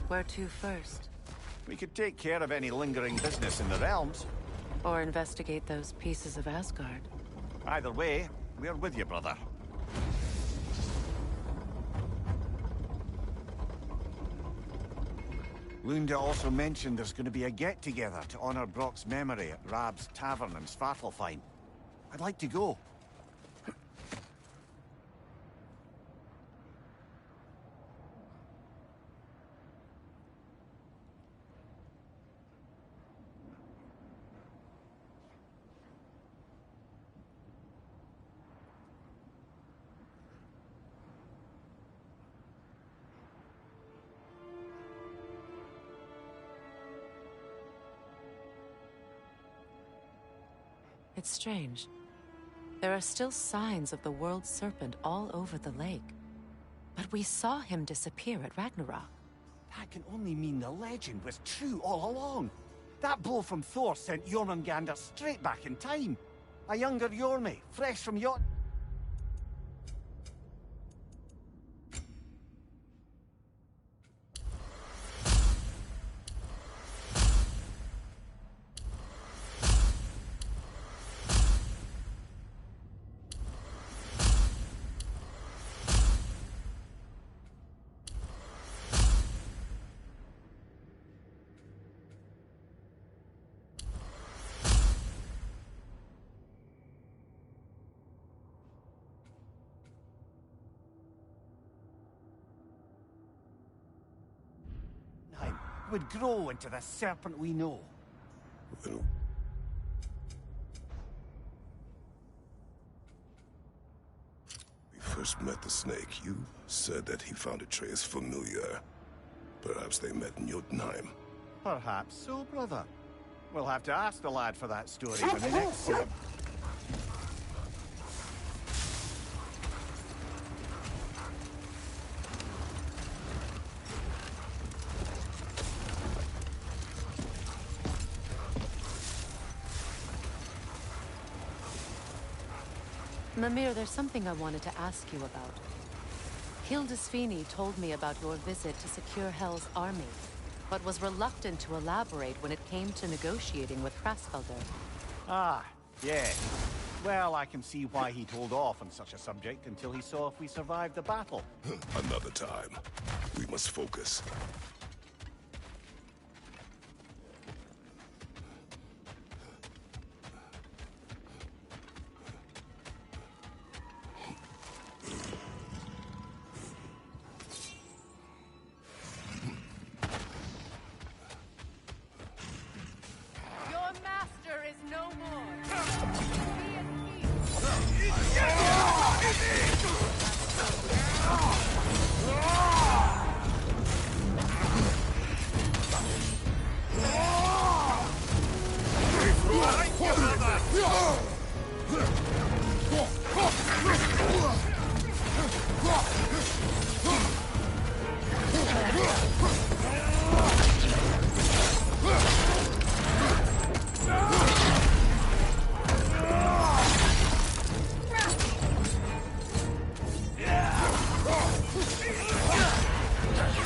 Where to first? We could take care of any lingering business in the realms. Or investigate those pieces of Asgard. Either way, we're with you, brother. Lunda also mentioned there's going to be a get-together to honor Brock's memory at Rab's Tavern in Svartalfheim. I'd like to go. It's strange. There are still signs of the world serpent all over the lake. But we saw him disappear at Ragnarok. That can only mean the legend was true all along. That blow from Thor sent Jormungandr straight back in time. A younger Jormi, fresh from Jot. Would grow into the serpent we know. When we first met the snake, you said that he found Atreus familiar. Perhaps they met in Jotunheim. Perhaps so, brother. We'll have to ask the lad for that story when we next see him. Mimir, there's something I wanted to ask you about. Hildisvini told me about your visit to secure Hell's army, but was reluctant to elaborate when it came to negotiating with Hrasfelder. Ah, yeah. Well, I can see why he'd hold off on such a subject until he saw if we survived the battle. Another time. We must focus. Your master is no more.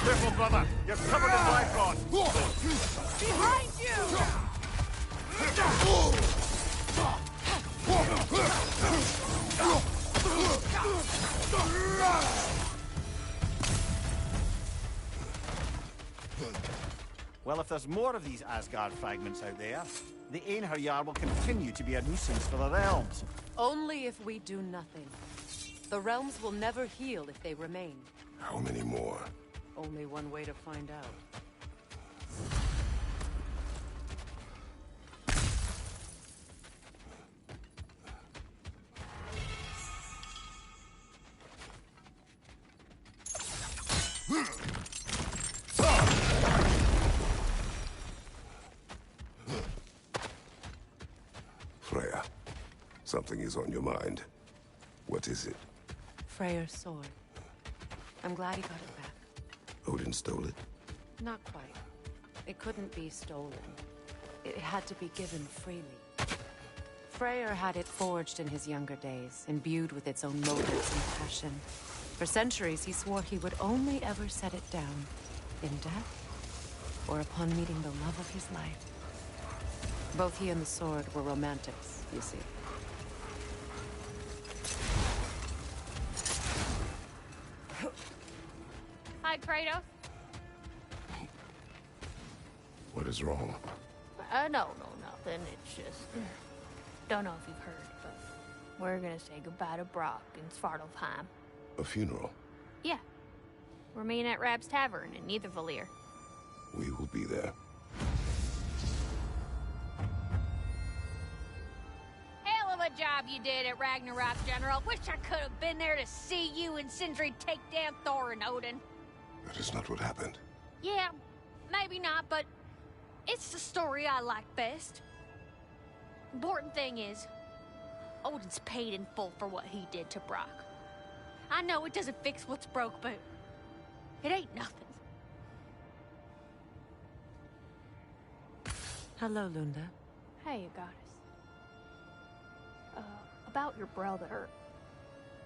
Careful, brother! You're covered in Bifrost! Behind you! Well, if there's more of these Asgard fragments out there, the Einherjar will continue to be a nuisance for the realms. Only if we do nothing. The realms will never heal if they remain. How many more? Only one way to find out. Freya, something is on your mind. What is it? Freyr's sword. I'm glad he got it back. Odin stole it? Not quite. It couldn't be stolen. It had to be given freely. Freyr had it forged in his younger days, imbued with its own motives and passion. For centuries, he swore he would only ever set it down in death or upon meeting the love of his life. Both he and the sword were romantics, you see. Hi, Kratos. What is wrong? No, nothing. It's just... Don't know if you've heard, but we're gonna say goodbye to Brock in Svartalfheim. A funeral? Yeah. We're meeting at Rab's Tavern in Niedervalier. We will be there. Hell of a job you did at Ragnarok, General. Wish I could have been there to see you and Sindri take down Thor and Odin. That is not what happened. Yeah, maybe not, but it's the story I like best. Important thing is, Odin's paid in full for what he did to Brock. I know it doesn't fix what's broke, but it ain't nothing. Hello, Lunda. Hey, goddess. About your brother,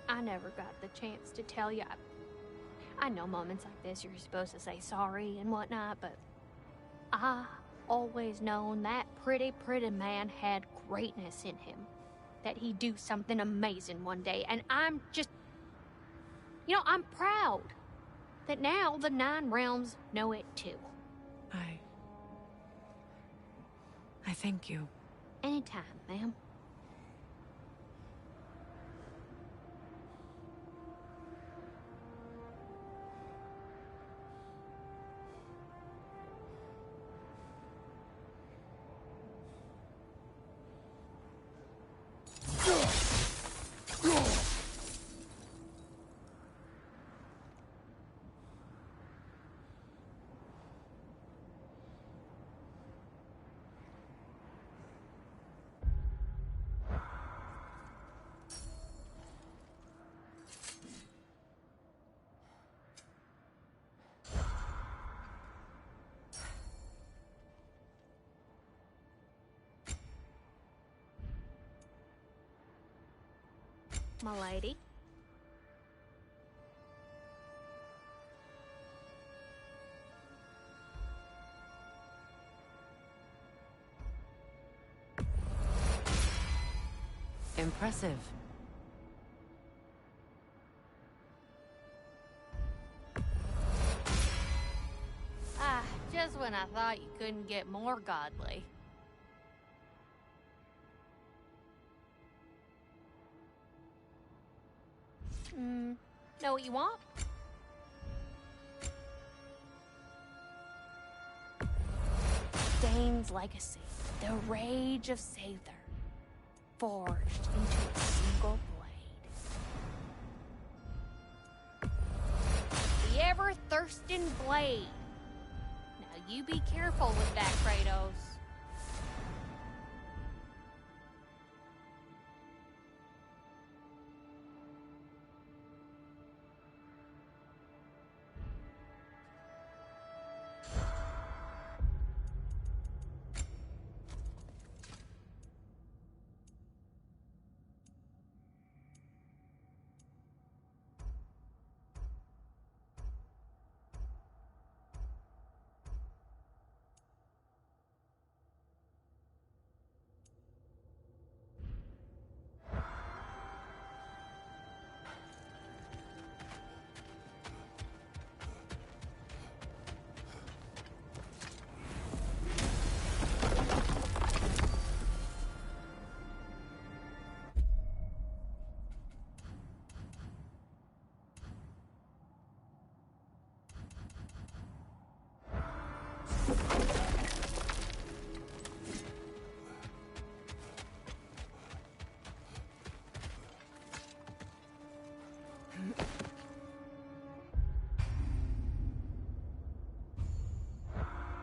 I never got the chance to tell you. I know moments like this you're supposed to say sorry and whatnot, but I always known that pretty man had greatness in him. That he'd do something amazing one day, and I'm just... You know, I'm proud that now the Nine Realms know it too. I thank you. Anytime, ma'am. my lady. Impressive. Ah, just when I thought you couldn't get more godly. Know what you want? Dane's legacy, the rage of Sather, forged into a single blade. The ever-thirsting blade. Now you be careful with that, Kratos.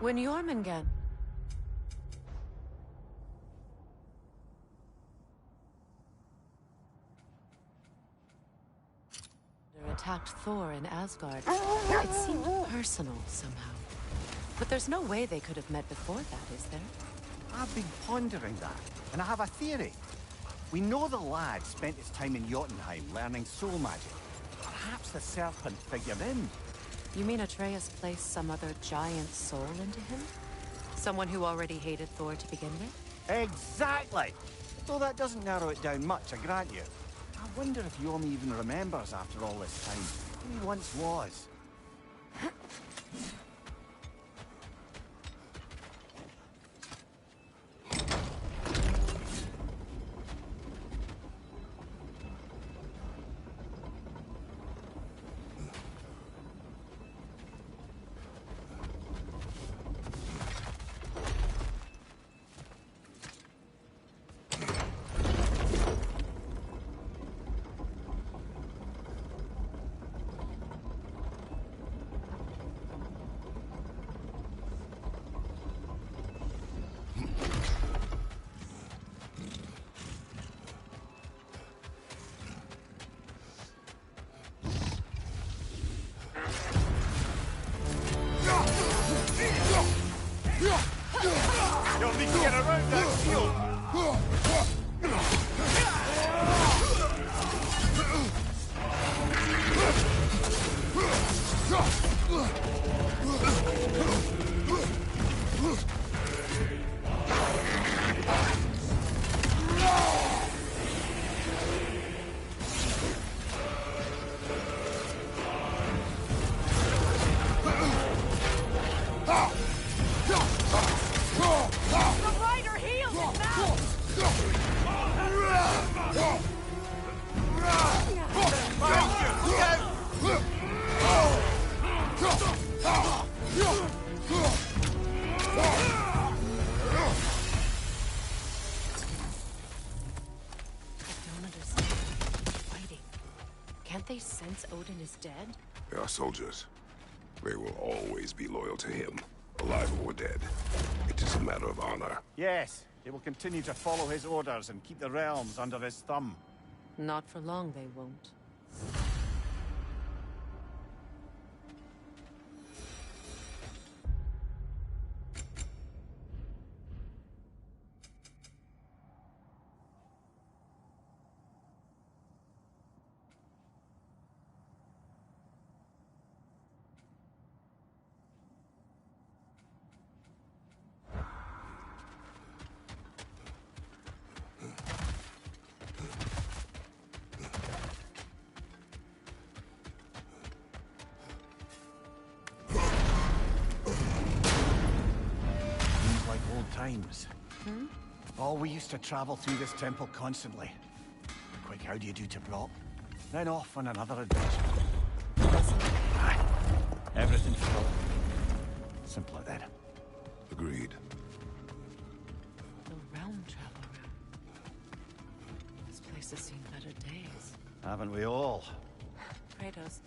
When Jormungand... attacked Thor in Asgard, it seemed personal somehow. But there's no way they could have met before that, is there? I've been pondering that, and I have a theory. We know the lad spent his time in Jotunheim learning soul magic. Perhaps the serpent figured in. You mean Atreus placed some other giant soul into him? Someone who already hated Thor to begin with? Exactly! Though that doesn't narrow it down much, I grant you. I wonder if Yomi even remembers after all this time who he once was. You'll need to get around that shield! Odin is dead? They are soldiers. They will always be loyal to him, alive or dead. It is a matter of honor. Yes, they will continue to follow his orders and keep the realms under his thumb. Not for long, they won't. old times. Hmm? Oh, we used to travel through this temple constantly. Quick, how do you do to Brock? Then off on another adventure. Aye. Everything full. Simpler then. Agreed. The realm travel room. This place has seen better days. Haven't we all? Kratos,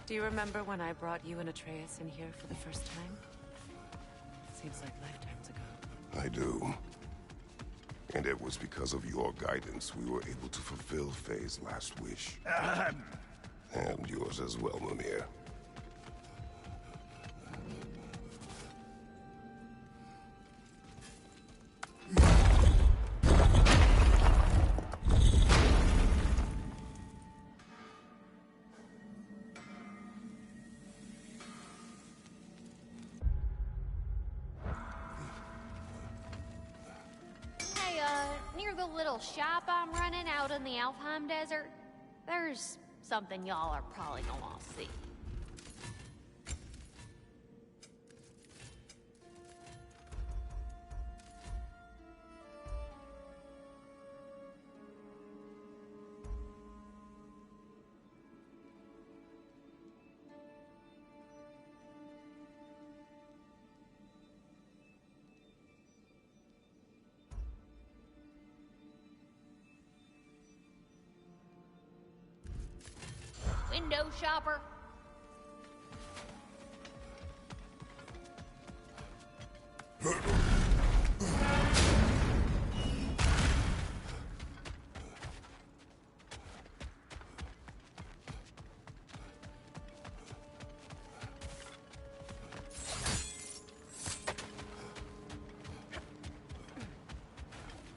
do you remember when I brought you and Atreus in here for the first time? Seems like lifetimes ago. I do. And it was because of your guidance we were able to fulfill Faye's last wish. And yours as well, Mimir. Near the little shop I'm running out in the Alfheim Desert, there's something y'all are probably gonna want to see. Window shopper.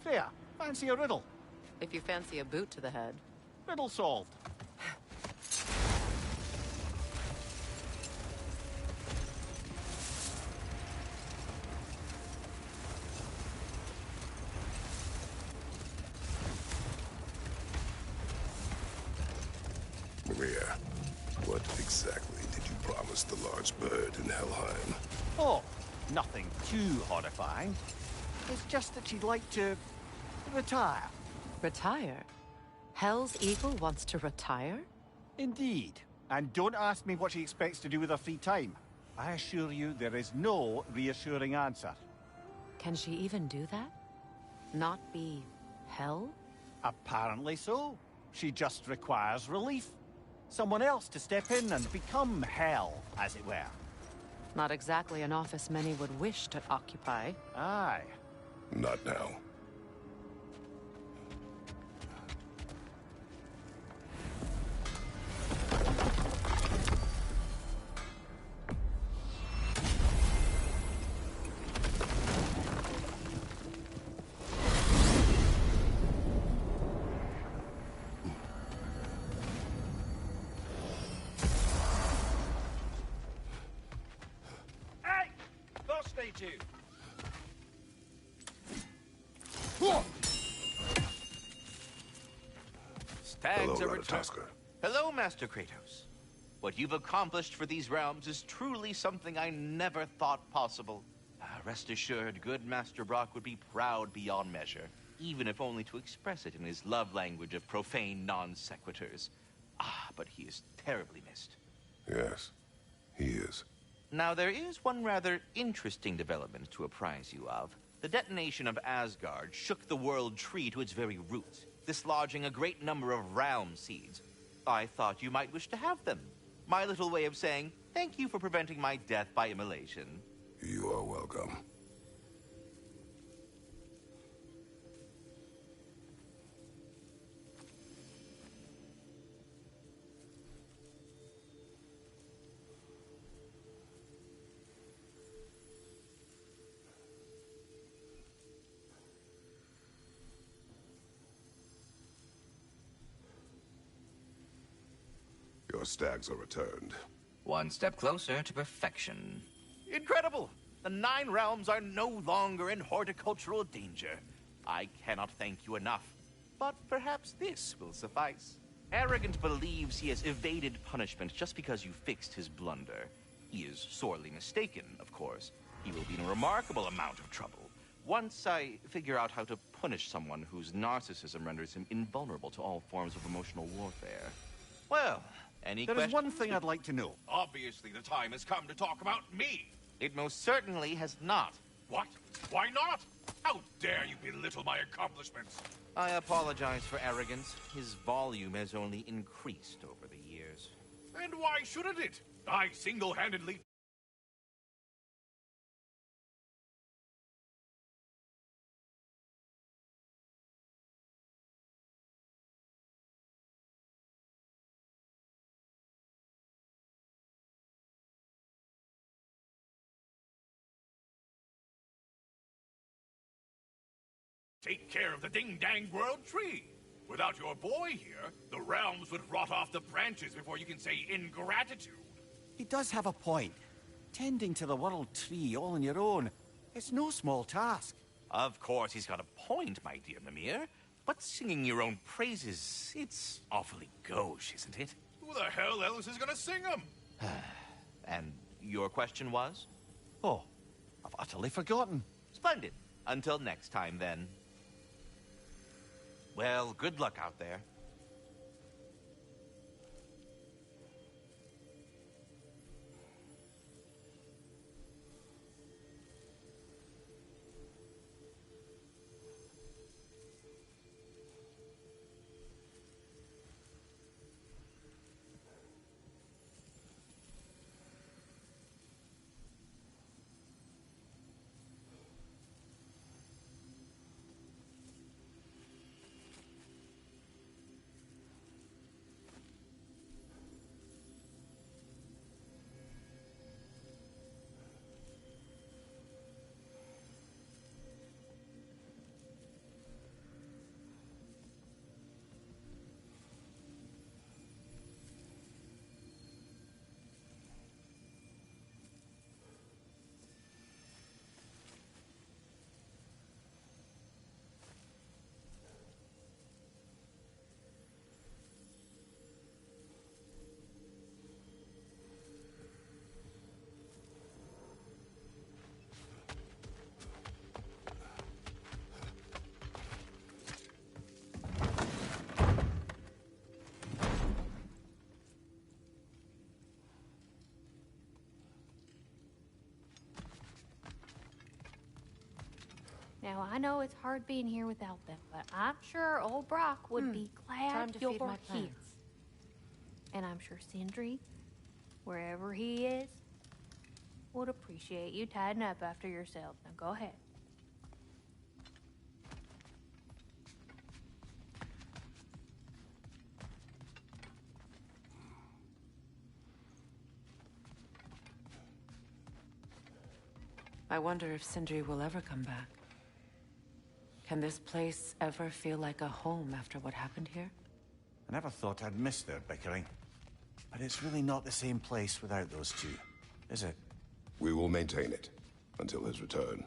Freya, fancy a riddle? If you fancy a boot to the head. Riddle solved. Maria, what exactly did you promise the large bird in Helheim? Oh, nothing too horrifying. It's just that she'd like to retire. Retire? Hell's Eagle wants to retire? Indeed. And don't ask me what she expects to do with her free time. I assure you there is no reassuring answer. Can she even do that? Not be hell? Apparently so. She just requires relief. Someone else to step in and become hell, as it were. Not exactly an office many would wish to occupy. Aye. Not now. Hey! Boss needs you. Stags Hello, are returned. Ratatoskr. Hello, Master Kratos. What you've accomplished for these realms is truly something I never thought possible. Rest assured, good Master Brock would be proud beyond measure, even if only to express it in his love language of profane non-sequiturs. But he is terribly missed. Yes, he is. Now, there is one rather interesting development to apprise you of. The detonation of Asgard shook the world tree to its very roots, dislodging a great number of realm seeds. I thought you might wish to have them. My little way of saying, thank you for preventing my death by immolation. You are welcome. Your stags are returned. One step closer to perfection. Incredible! The 9 realms are no longer in horticultural danger. I cannot thank you enough. But perhaps this will suffice. Arrogant believes he has evaded punishment just because you fixed his blunder. He is sorely mistaken, of course. He will be in a remarkable amount of trouble. once I figure out how to punish someone whose narcissism renders him invulnerable to all forms of emotional warfare. Well, any There questions? is one thing I'd like to know. Obviously, the time has come to talk about me. It most certainly has not. What? Why not? How dare you belittle my accomplishments? I apologize for arrogance. His volume has only increased over the years. And why shouldn't it? I single-handedly... take care of the ding-dang world tree. Without your boy here, the realms would rot off the branches before you can say ingratitude. He does have a point. Tending to the world tree all on your own, it's no small task. Of course he's got a point, my dear Mimir. But singing your own praises, it's awfully gauche, isn't it? Who the hell else is gonna sing them? And your question was? Oh, I've utterly forgotten. Splendid. Until next time, then. Well, good luck out there. Now, I know it's hard being here without them, but I'm sure old Brock would be glad Time to you're feed my here. plants. And I'm sure Sindri, wherever he is, would appreciate you tidying up after yourself. Now go ahead. I wonder if Sindri will ever come back. Can this place ever feel like a home after what happened here? I never thought I'd miss their bickering. But it's really not the same place without those two, is it? We will maintain it until his return.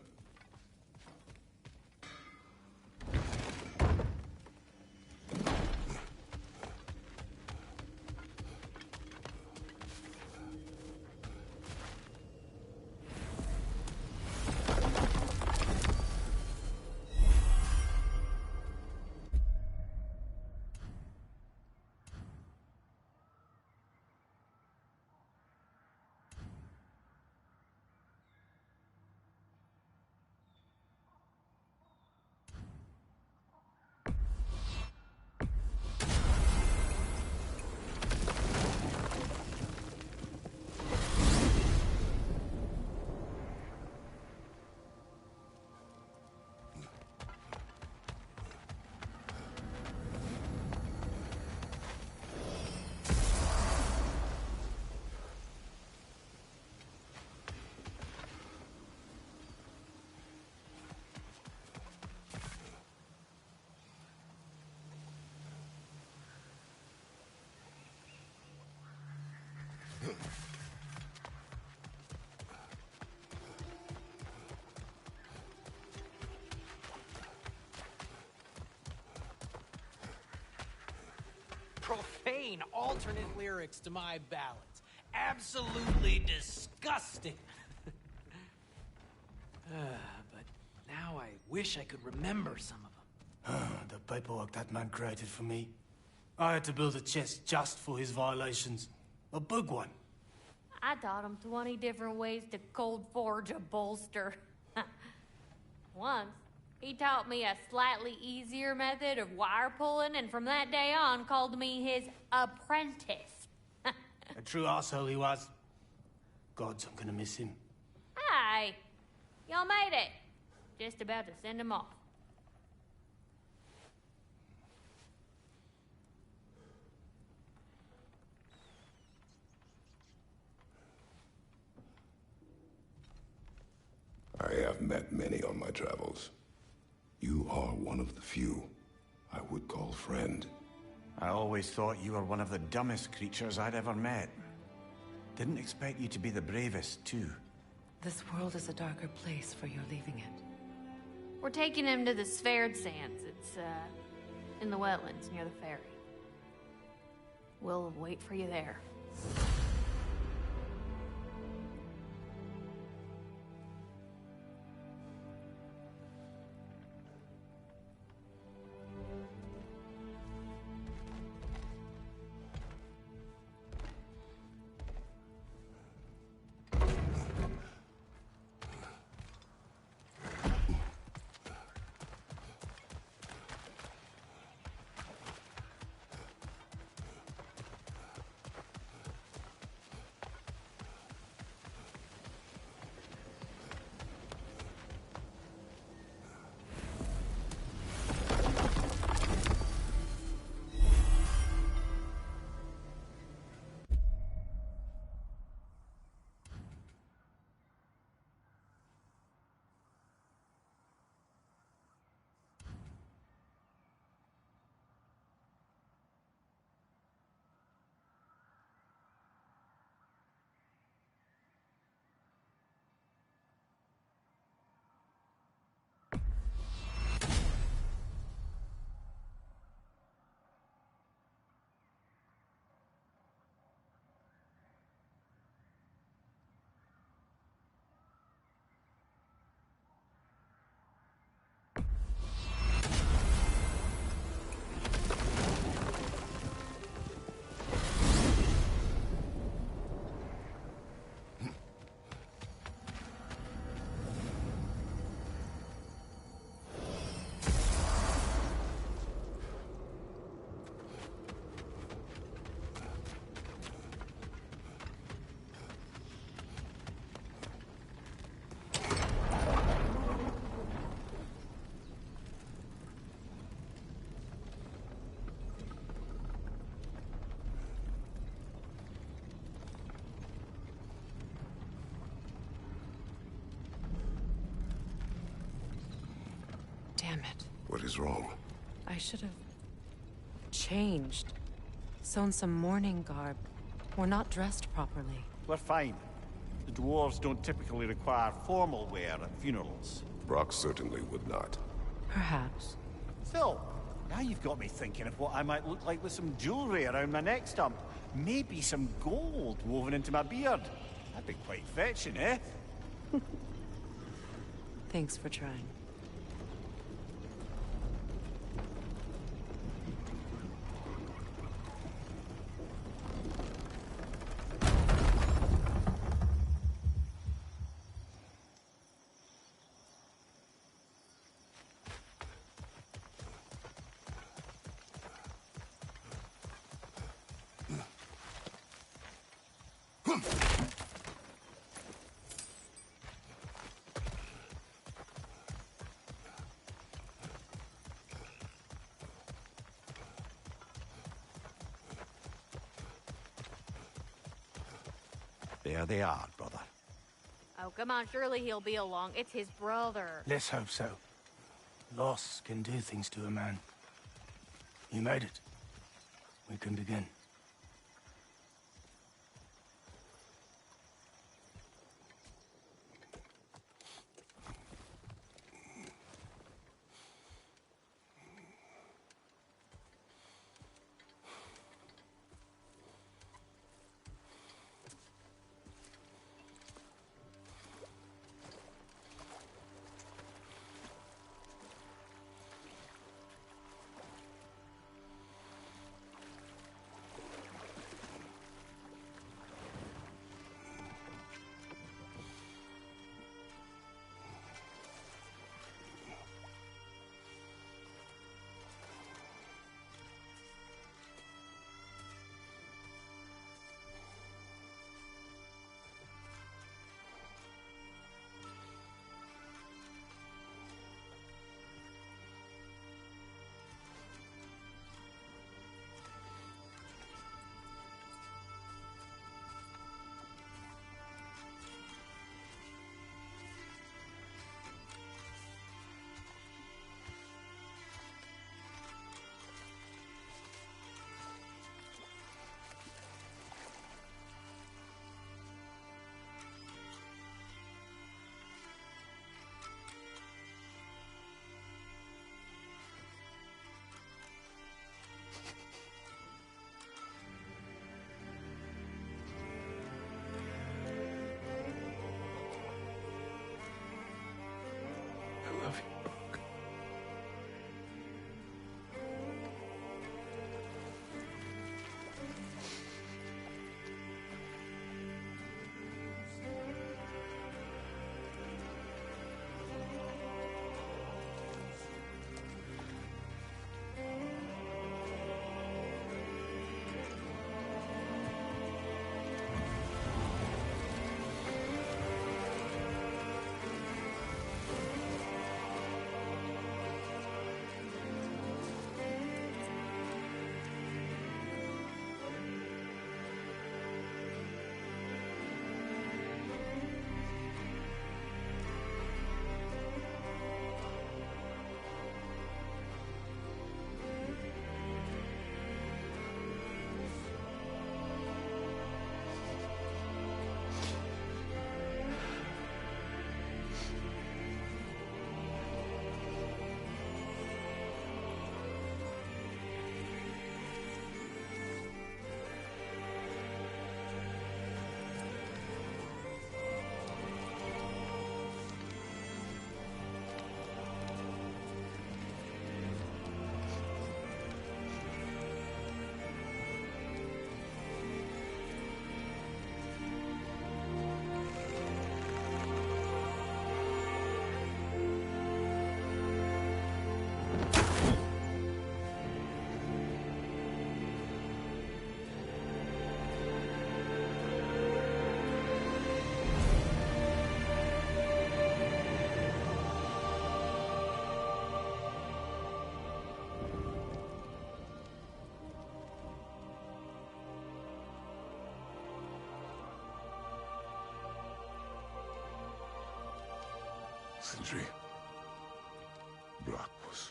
Profane alternate lyrics to my ballads. Absolutely disgusting. But Now I wish I could remember some of them. The paperwork that man created for me. I had to build a chest just for his violations. A big one. I taught him 20 different ways to cold forge a bolster. Once, he taught me a slightly easier method of wire pulling, and from that day on called me his apprentice. A true arsehole he was. Gods, I'm gonna miss him. Hi! Y'all made it. Just about to send him off. I have met many on my travels. You are one of the few I would call friend. I always thought you were one of the dumbest creatures I'd ever met. Didn't expect you to be the bravest, too. This world is a darker place for your leaving it. We're taking him to the Sphaired Sands. It's, in the wetlands near the ferry. We'll wait for you there. Damn it. What is wrong? I should have changed. Sewn some mourning garb. We're not dressed properly. We're fine. The dwarves don't typically require formal wear at funerals. Brock certainly would not. Perhaps. Still, now you've got me thinking of what I might look like with some jewelry around my neck stump. Maybe some gold woven into my beard. That'd be quite fetching, eh? Thanks for trying. There they are, brother. Oh, come on, surely he'll be along. It's his brother. Let's hope so. Loss can do things to a man. You made it. We can begin. infantry. Brock was.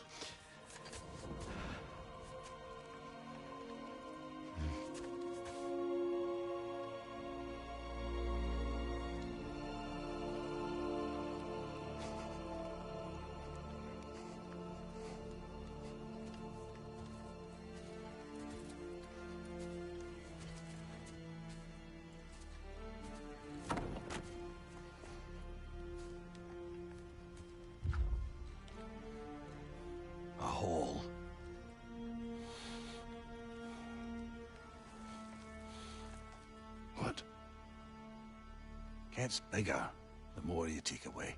A hole. What? Gets bigger the more you take away.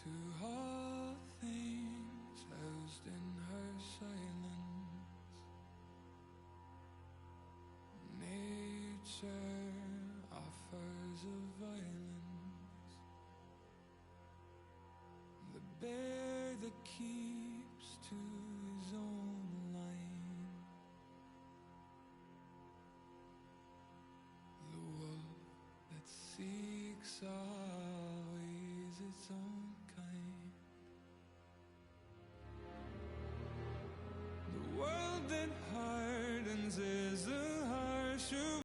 To all things housed in her silence, nature offers a violence, the bear that keeps to his own line, the wolf that seeks always its own kind. The world that hardens is a harsher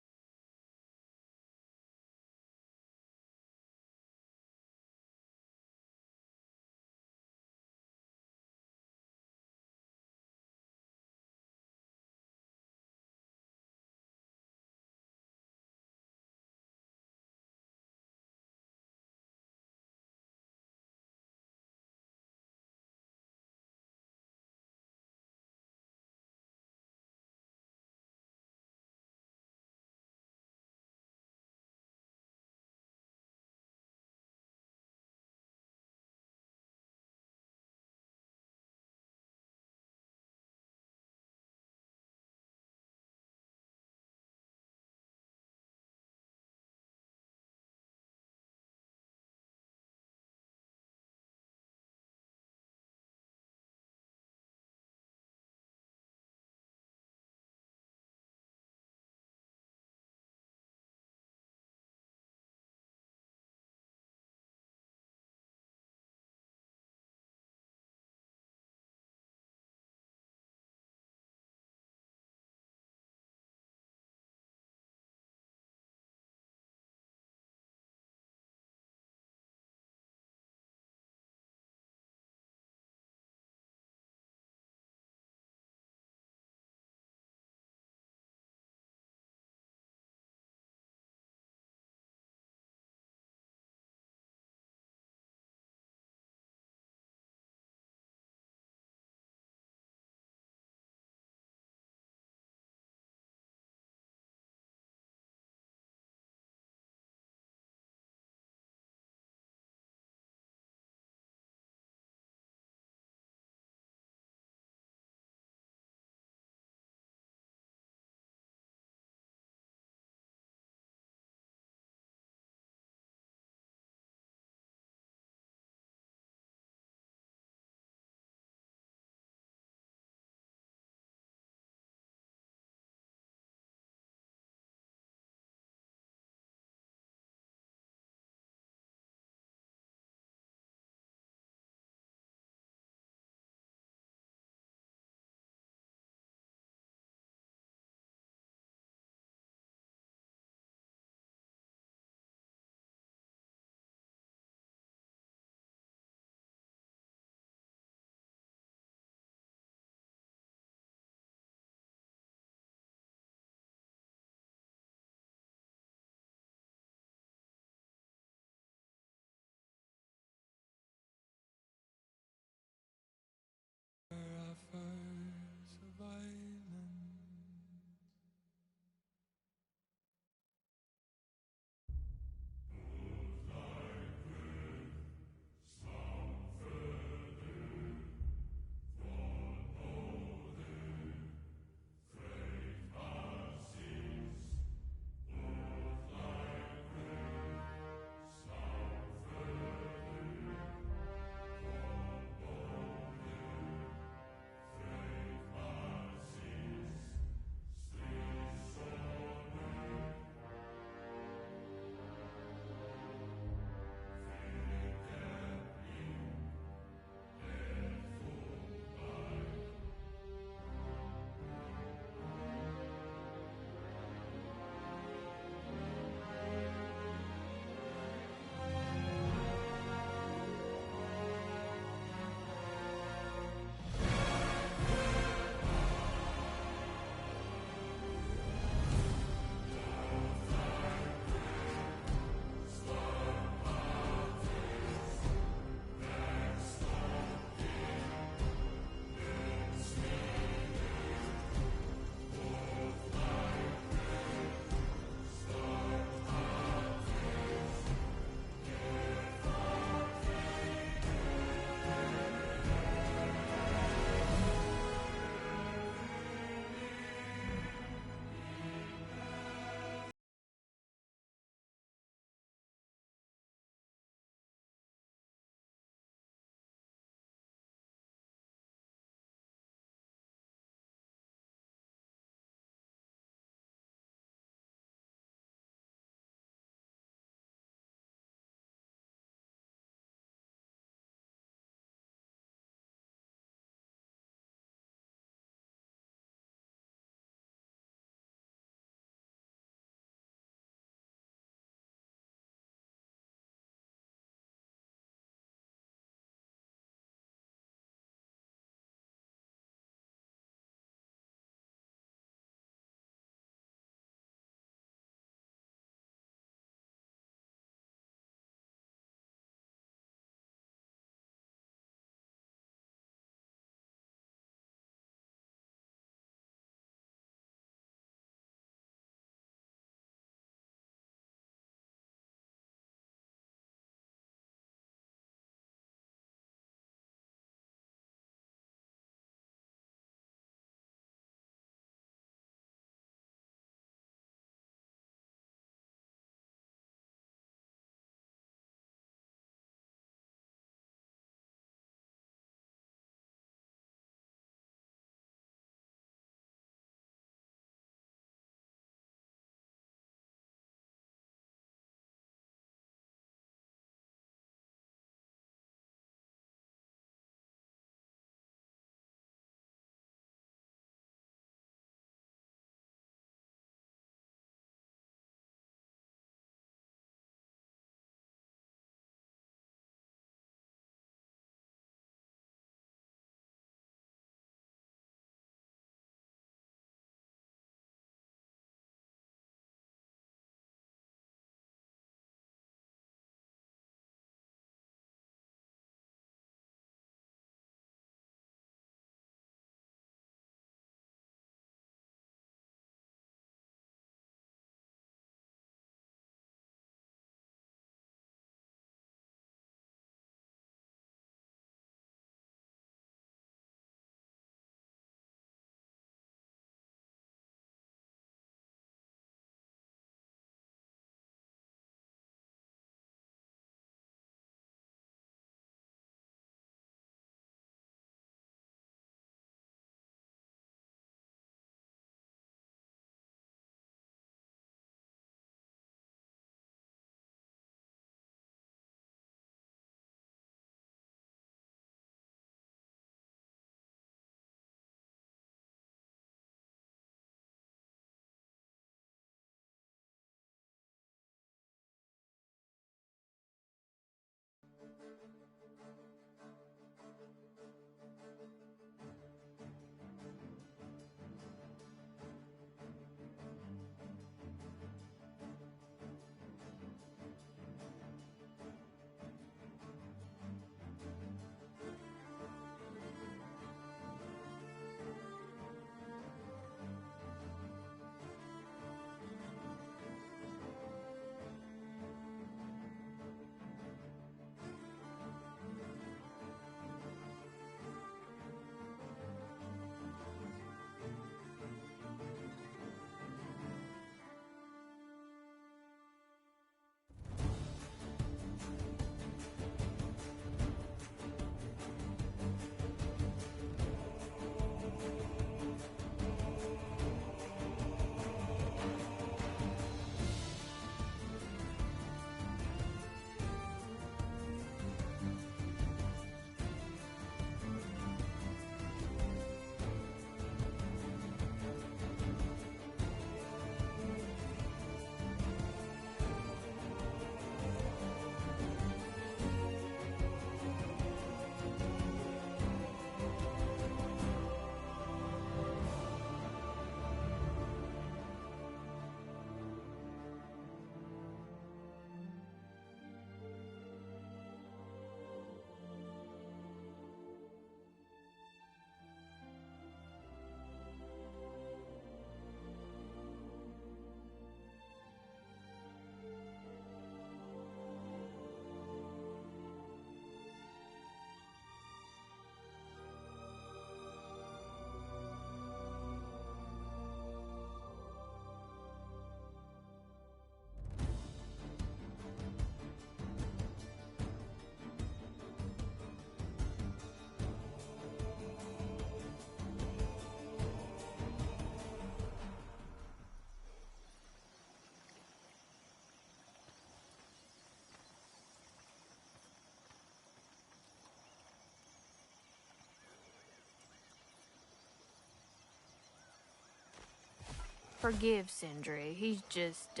Forgive Sindri. He's just,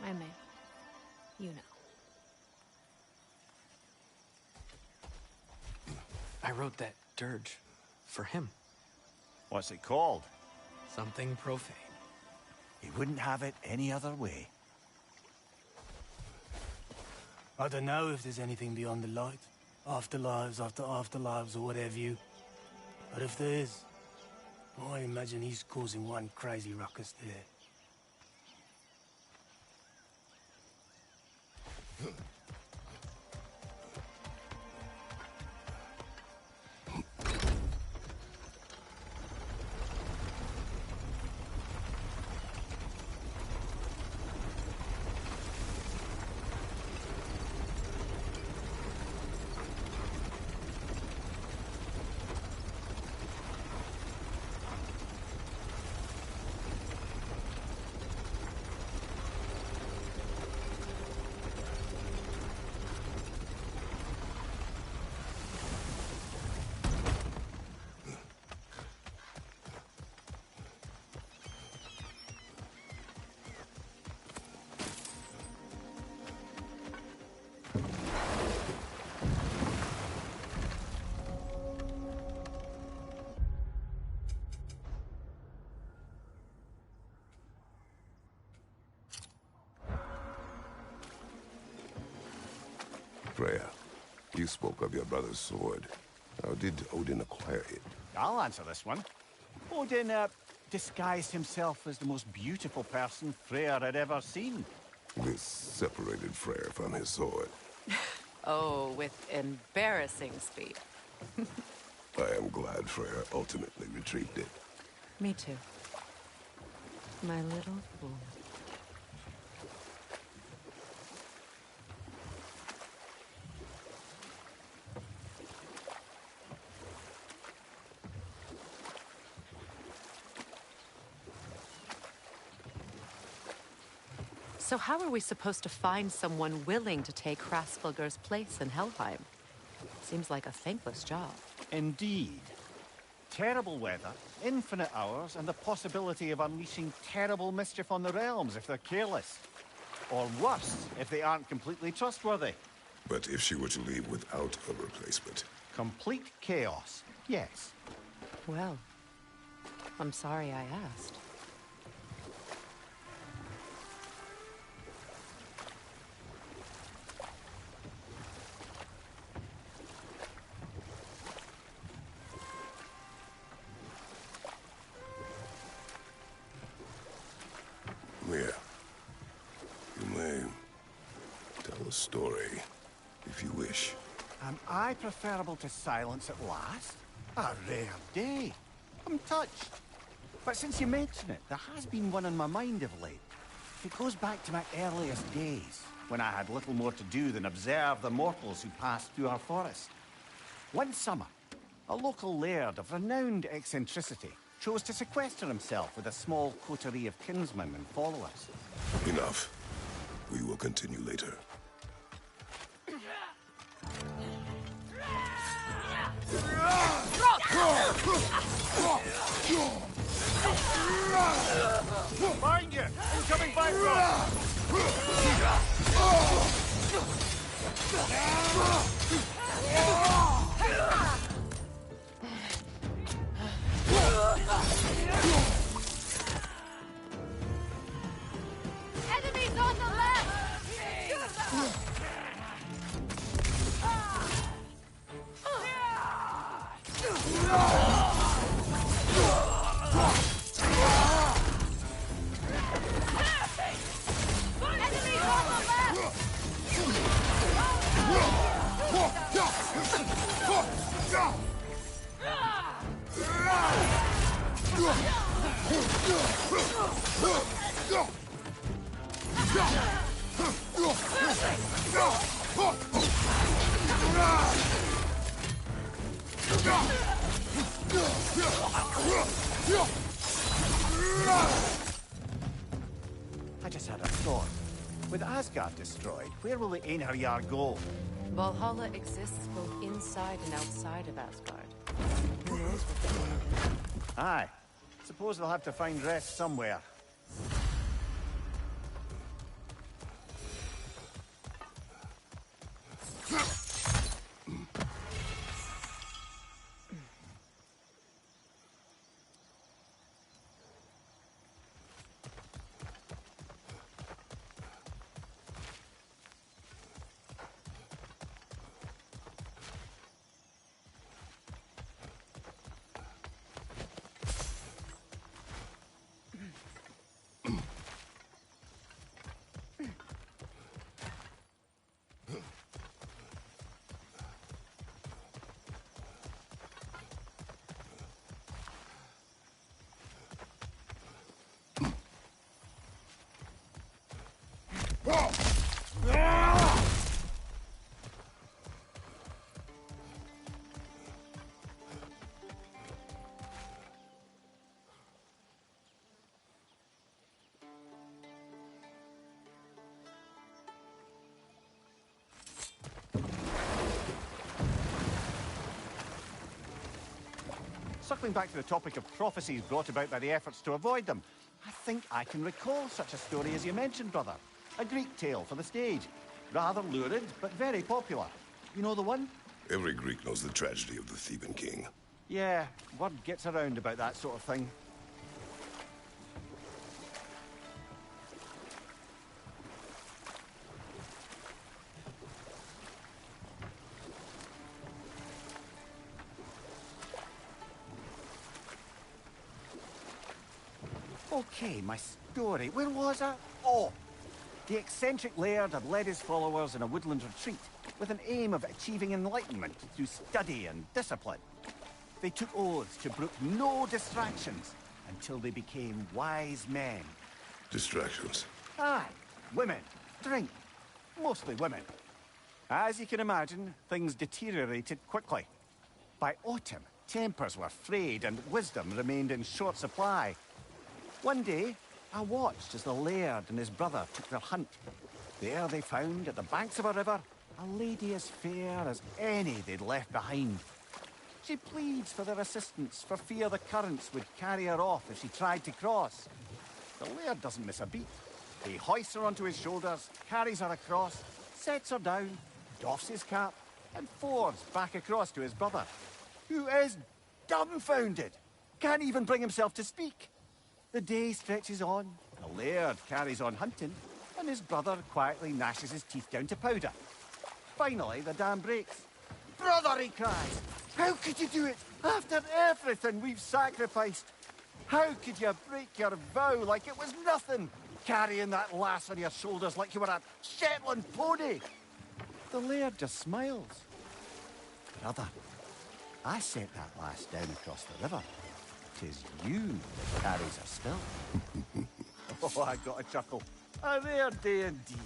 I mean, you know. I wrote that dirge for him. What's it called? Something profane. He wouldn't have it any other way. I don't know if there's anything beyond the light. Afterlives after afterlives or whatever you. But if there is, I imagine he's causing one crazy ruckus there. Freya, you spoke of your brother's sword. How did Odin acquire it? I'll answer this one. Odin, disguised himself as the most beautiful person Freyr had ever seen. This separated Freyr from his sword. Oh, with embarrassing speed. I am glad Freyr ultimately retrieved it. Me too. My little fool. So how are we supposed to find someone willing to take Hraesvelgur's place in Helheim? Seems like a thankless job. Indeed. Terrible weather, infinite hours, and the possibility of unleashing terrible mischief on the realms if they're careless. Or worse, if they aren't completely trustworthy. But if she were to leave without a replacement? Complete chaos, yes. Well, I'm sorry I asked. Mia, you may tell a story, if you wish. Am I preferable to silence at last? A rare day. I'm touched. But since you mention it, there has been one on my mind of late. It goes back to my earliest days, when I had little more to do than observe the mortals who passed through our forest. One summer, a local laird of renowned eccentricity chose to sequester himself with a small coterie of kinsmen and followers. Enough. We will continue later. Find you! Incoming Bifrost! Enemies on the left! Enemies on the I just had a thought. With Asgard destroyed, where will the Einherjar go? Valhalla exists both inside and outside of Asgard. Who knows what they're going to do? Aye. Suppose they'll have to find rest somewhere. Circling back to the topic of prophecies brought about by the efforts to avoid them, I think I can recall such a story as you mentioned, brother. A Greek tale for the stage. Rather lurid, but very popular. You know the one? Every Greek knows the tragedy of the Theban king. Yeah, word gets around about that sort of thing. Okay, my story. Where was I? Oh! The eccentric laird had led his followers in a woodland retreat with an aim of achieving enlightenment through study and discipline. They took oaths to brook no distractions until they became wise men. Distractions? Aye. Women. Drink. Mostly women. As you can imagine, things deteriorated quickly. By autumn, tempers were frayed and wisdom remained in short supply. One day, I watched as the laird and his brother took their hunt. There they found, at the banks of a river, a lady as fair as any they'd left behind. She pleads for their assistance for fear the currents would carry her off if she tried to cross. The laird doesn't miss a beat. He hoists her onto his shoulders, carries her across, sets her down, doffs his cap, and fords back across to his brother, who is dumbfounded, can't even bring himself to speak. The day stretches on, the laird carries on hunting, and his brother quietly gnashes his teeth down to powder. Finally, the dam breaks. "Brother," he cries, "how could you do it after everything we've sacrificed? How could you break your vow like it was nothing, carrying that lass on your shoulders like you were a Shetland pony?" The laird just smiles. "Brother, I sent that lass down across the river. 'Tis you that carries her still." Oh, I got a chuckle. A rare day indeed.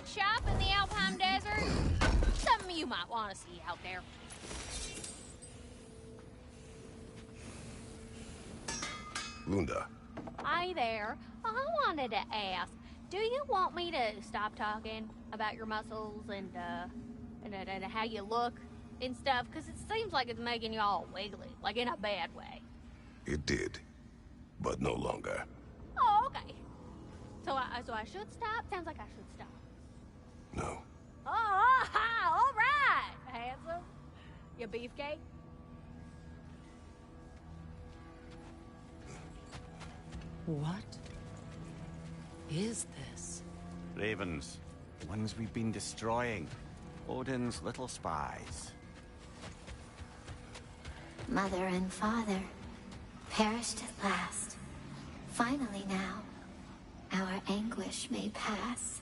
Shop in the Alpine Desert? Something you might want to see out there. Lunda. Hi there. I wanted to ask, do you want me to stop talking about your muscles and, and how you look and stuff, because it seems like it's making you all wiggly, like in a bad way. It did, but no longer. Oh, okay. So I should stop? Sounds like I should stop. No. Oh, all right, handsome. You beefcake? What is this? Ravens. Ones we've been destroying. Odin's little spies. Mother and father perished at last. Finally now, our anguish may pass.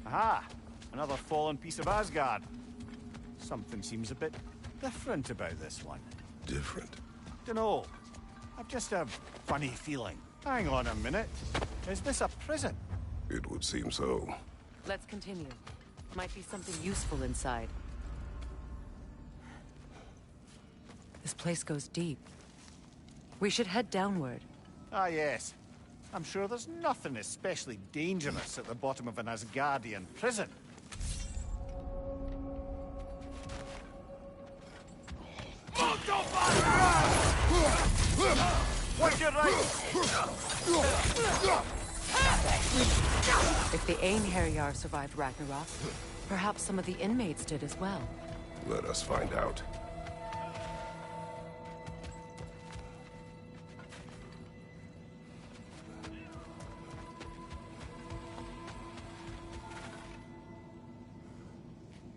Aha! Another fallen piece of Asgard. Something seems a bit different about this one. Different? Dunno. I've just a funny feeling. Hang on a minute. Is this a prison? It would seem so. Let's continue. Might be something useful inside. This place goes deep. We should head downward. Ah, yes. I'm sure there's nothing especially dangerous at the bottom of an Asgardian prison. What's your right? If the Einherjar survived Ragnarok, perhaps some of the inmates did as well. Let us find out.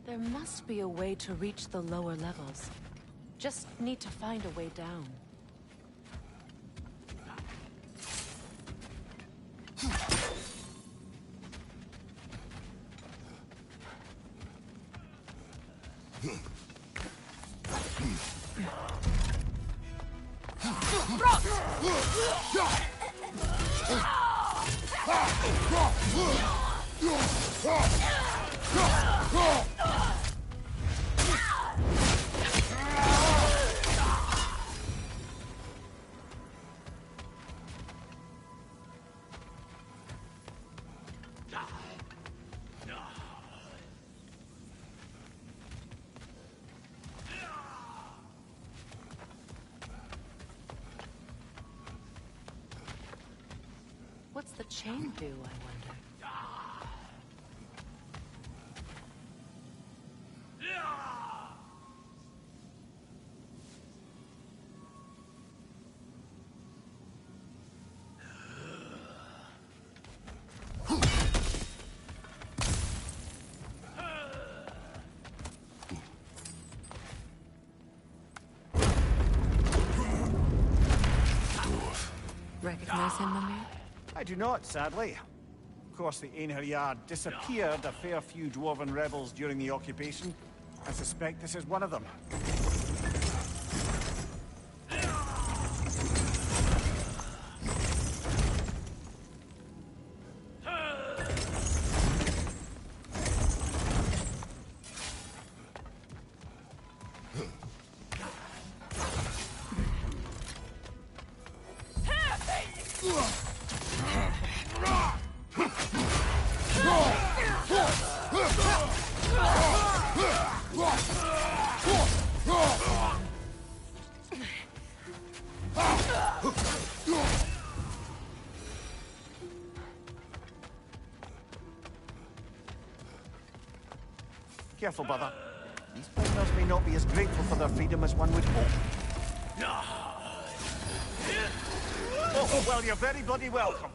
There must be a way to reach the lower levels. Just need to find a way down. What's the chain do, I wonder? Recognize him, Mimir? I do not, sadly. Of course, the Einherjar disappeared a fair few dwarven rebels during the occupation. I suspect this is one of them. Careful, brother. These prisoners may not be as grateful for their freedom as one would hope. Oh, well, you're very bloody welcome.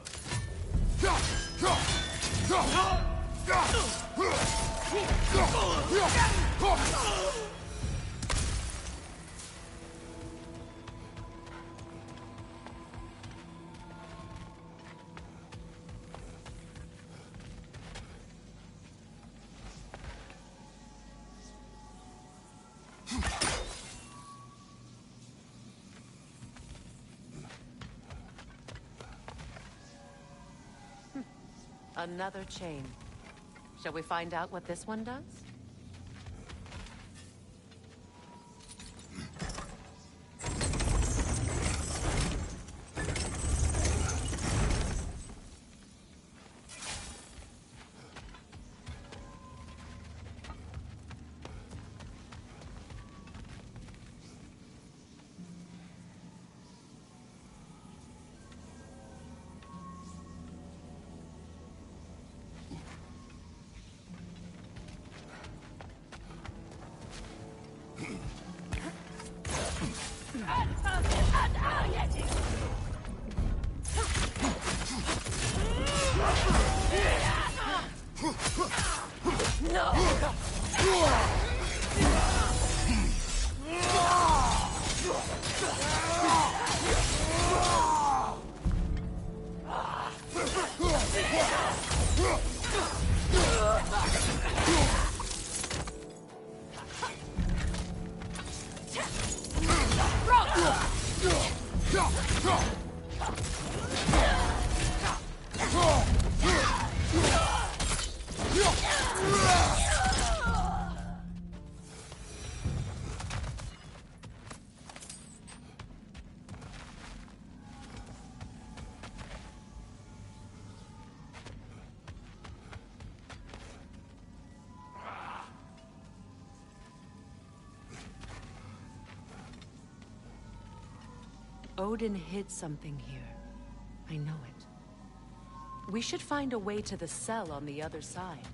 Another chain. Shall we find out what this one does? Odin hid something here. I know it. We should find a way to the cell on the other side.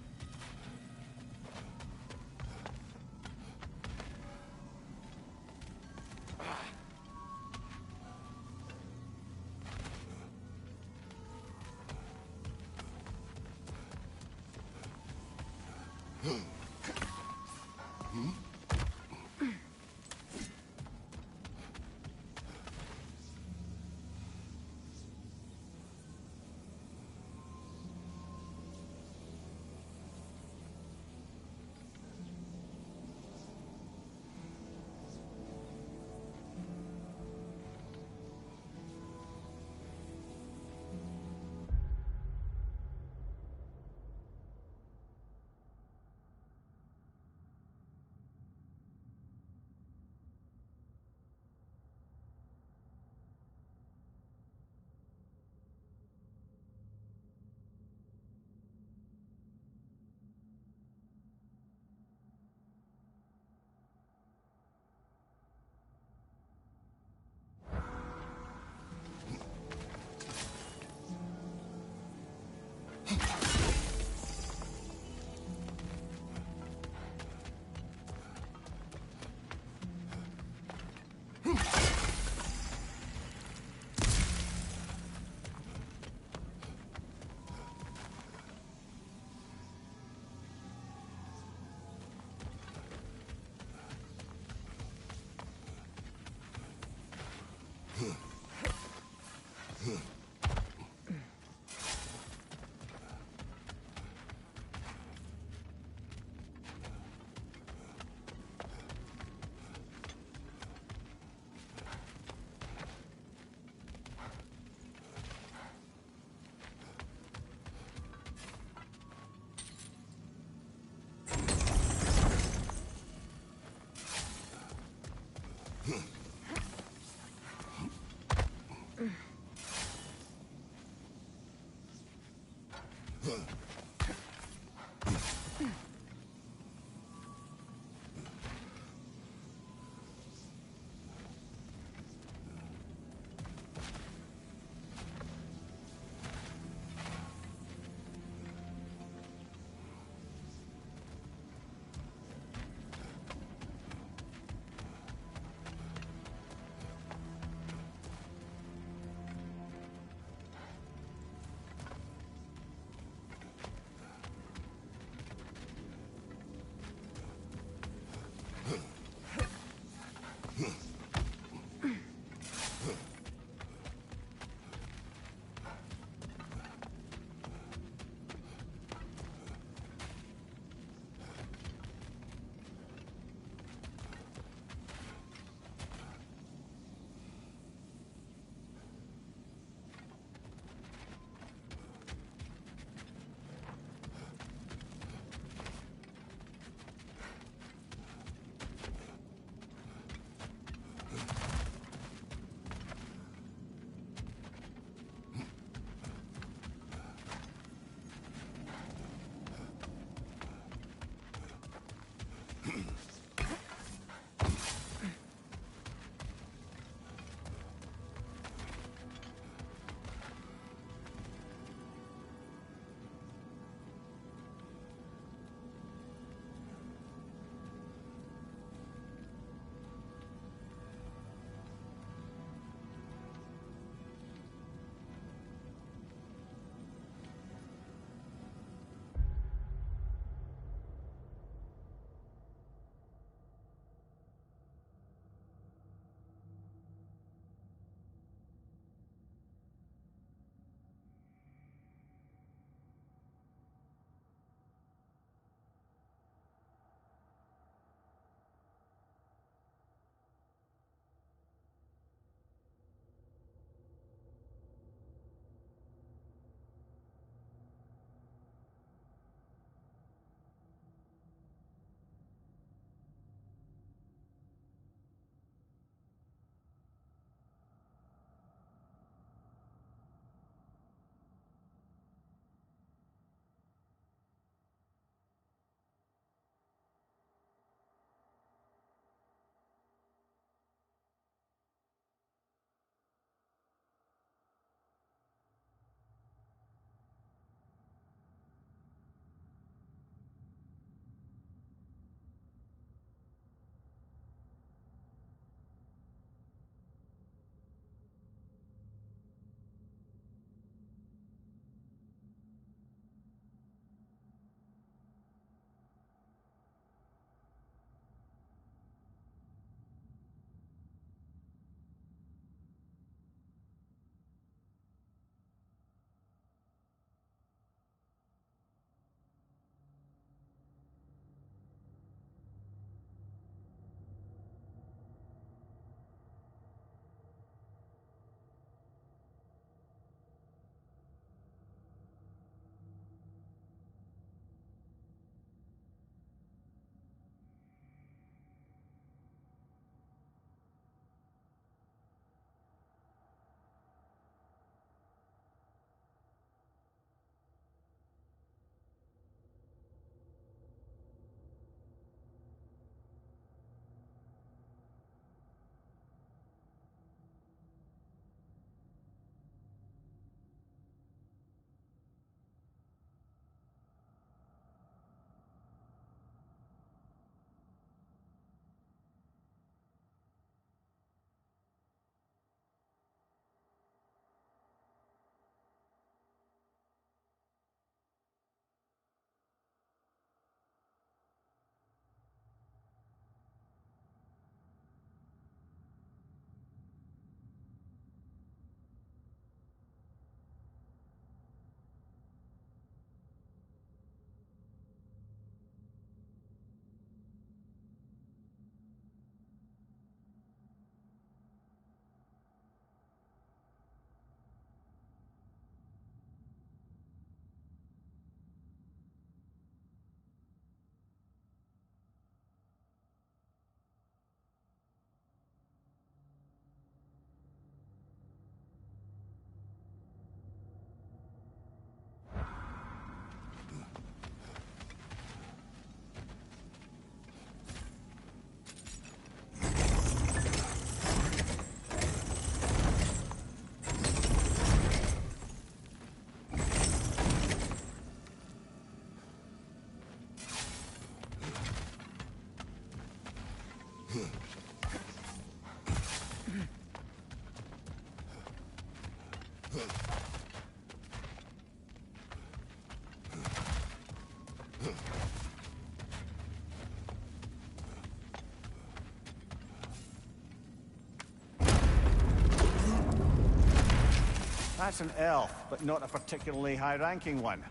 That's an elf, but not a particularly high-ranking one.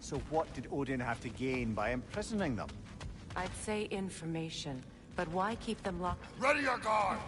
So what did Odin have to gain by imprisoning them? I'd say information, but why keep them locked? Ready your guard!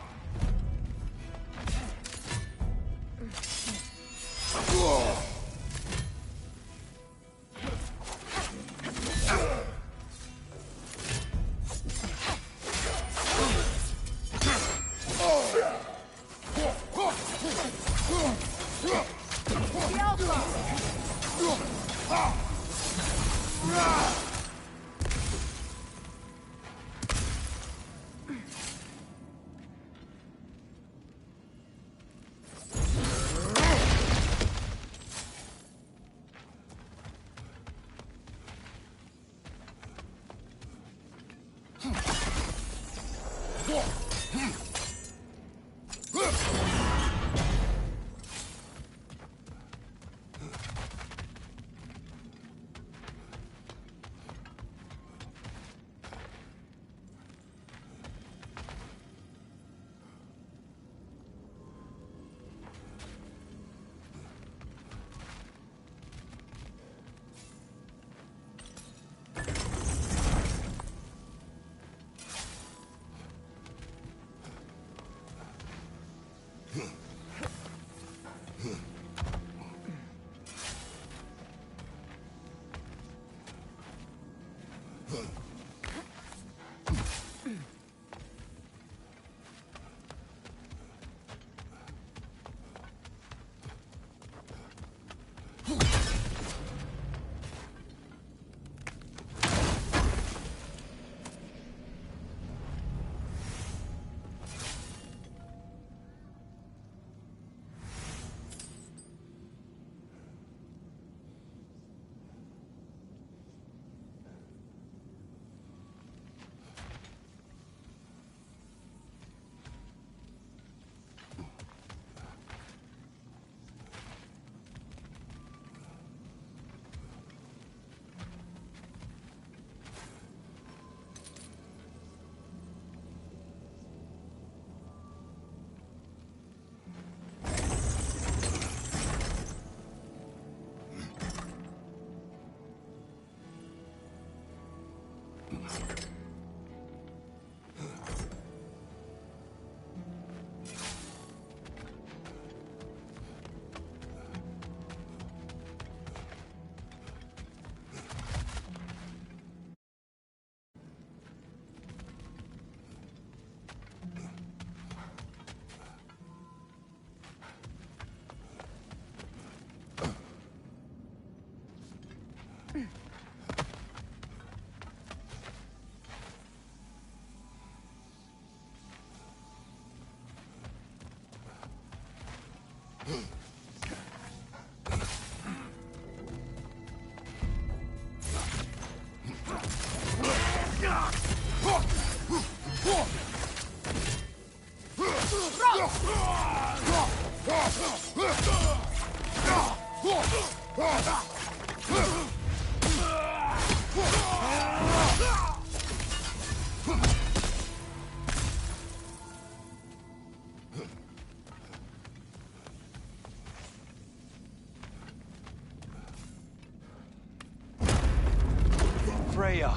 Freya!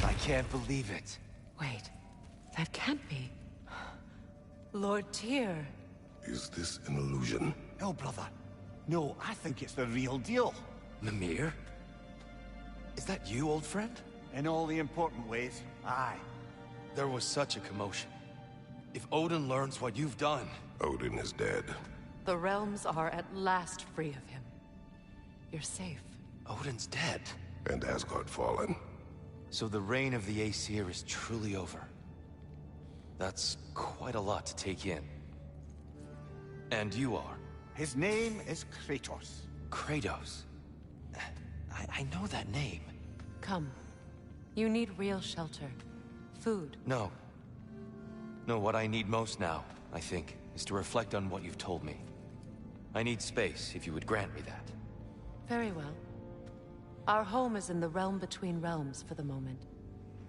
I can't believe it. Wait, that can't be. Lord Tyr. Is this an illusion? No, brother. No, I think it's the real deal. Mimir? Is that you, old friend? In all the important ways, aye. There was such a commotion. If Odin learns what you've done... Odin is dead. The realms are at last free of him. You're safe. Odin's dead. And Asgard fallen. So the reign of the Aesir is truly over. That's quite a lot to take in. And you are? His name is Kratos. Kratos? I know that name. Come. You need real shelter. Food. No. No, what I need most now, I think, is to reflect on what you've told me. I need space, if you would grant me that. Very well. Our home is in the realm between realms for the moment.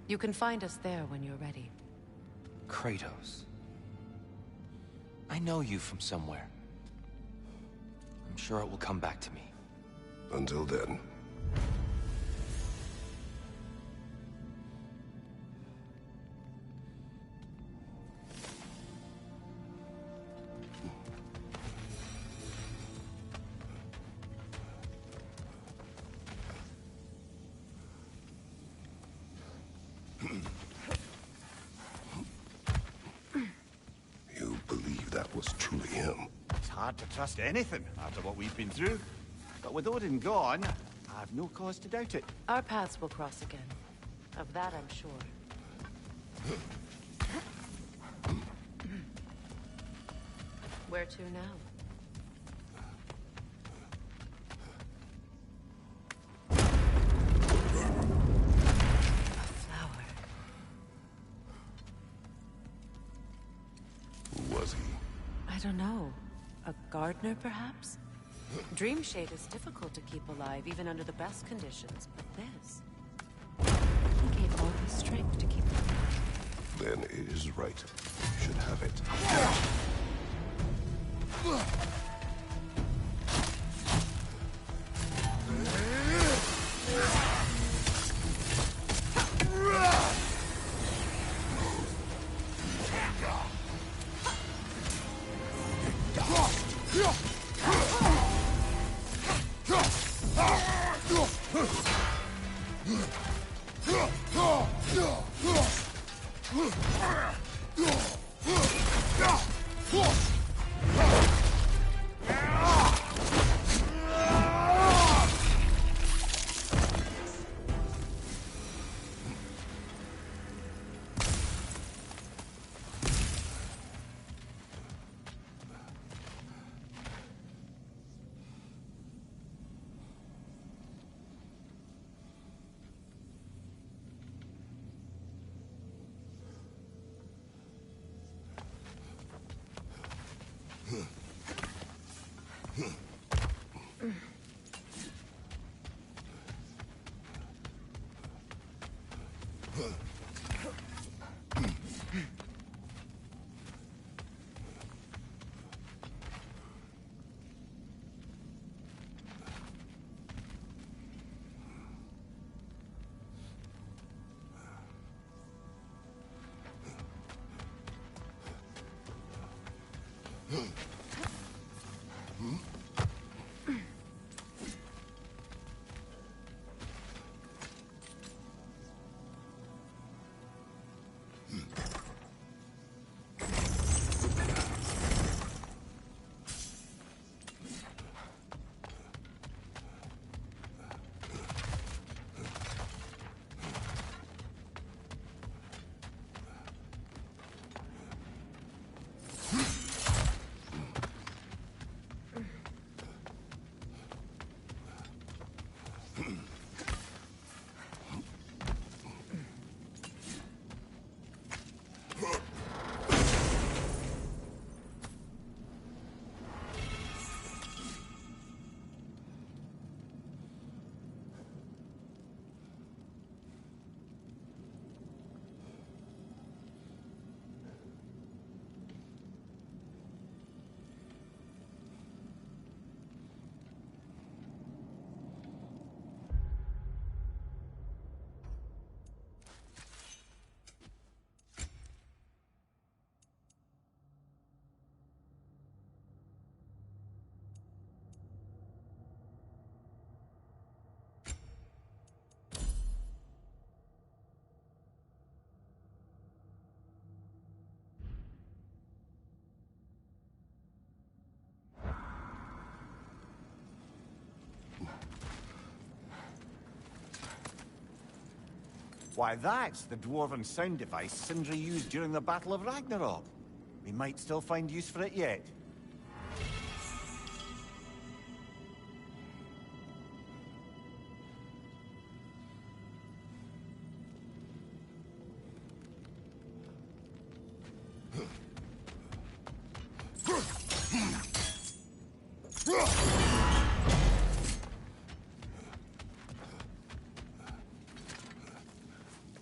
You can find us there when you're ready. Kratos. I know you from somewhere. I'm sure it will come back to me. Until then. You believe that was truly him? It's hard to trust anything after what we've been through. But with Odin gone, I've no cause to doubt it. Our paths will cross again. Of that I'm sure. Where to now? A flower. Who was he? I don't know. A gardener, perhaps? Dreamshade is difficult to keep alive, even under the best conditions, but this... He gave all his strength to keep it alive. Then it is right. You should have it. Why, that's the dwarven sound device Sindri used during the Battle of Ragnarok. We might still find use for it yet.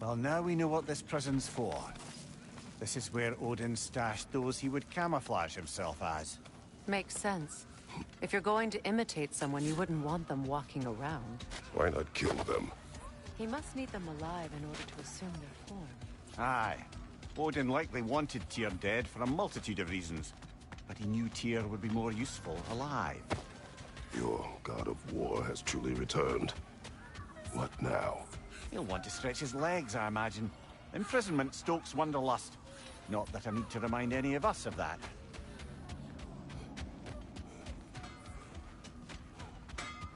Well, now we know what this prison's for. This is where Odin stashed those he would camouflage himself as. Makes sense. If you're going to imitate someone, you wouldn't want them walking around. Why not kill them? He must need them alive in order to assume their form. Aye. Odin likely wanted Tyr dead for a multitude of reasons, but he knew Tyr would be more useful alive. Your God of War has truly returned. What now? He'll want to stretch his legs, I imagine. Imprisonment stokes wanderlust. Not that I need to remind any of us of that.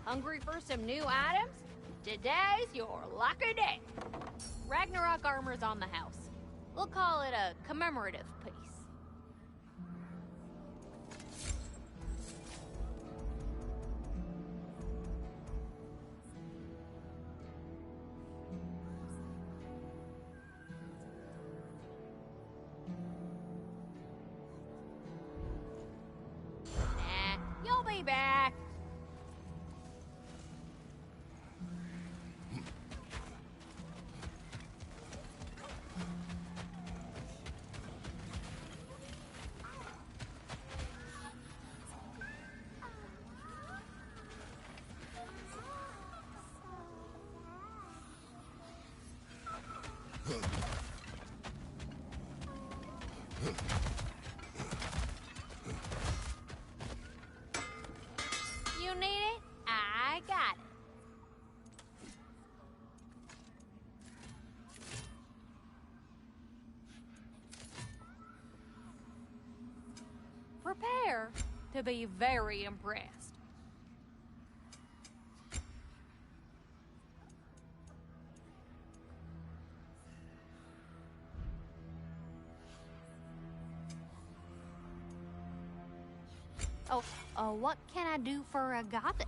Hungry for some new items? Today's your lucky day. Ragnarok armor's on the house. We'll call it a commemorative piece. Nah, you'll be back. You need it? I got it. Prepare to be very impressed. Oh, what can I do for a goddess?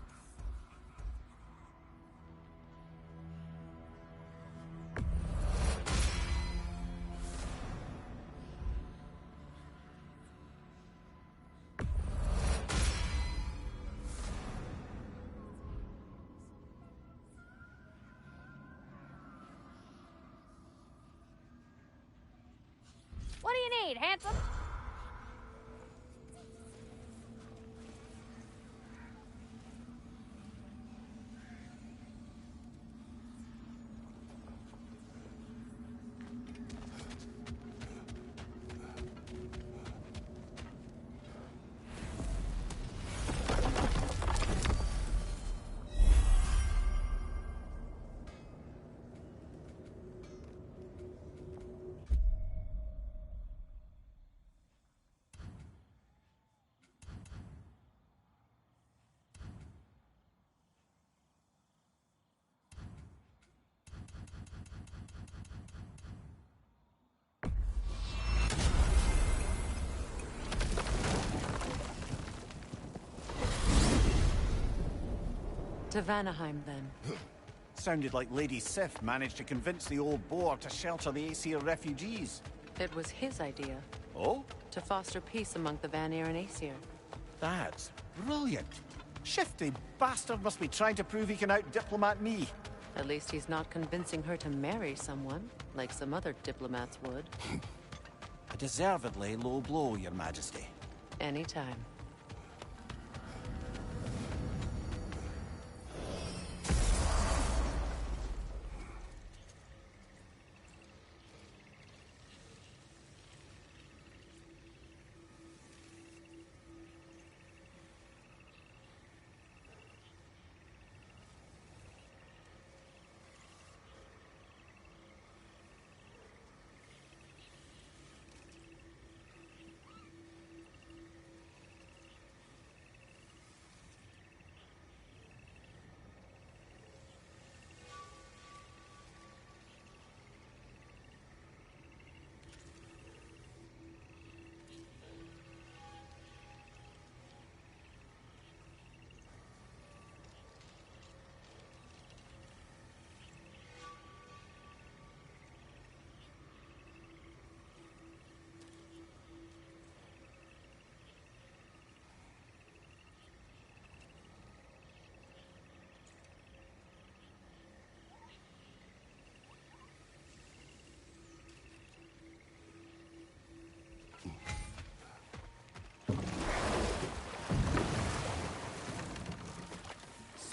What do you need, handsome? To Vanaheim, then. Sounded like Lady Sif managed to convince the old boar to shelter the Aesir refugees. It was his idea. Oh? To foster peace among the Vanir and Aesir. That's brilliant. Shifty bastard must be trying to prove he can out-diplomat me. At least he's not convincing her to marry someone, like some other diplomats would. A deservedly low blow, Your Majesty. Anytime.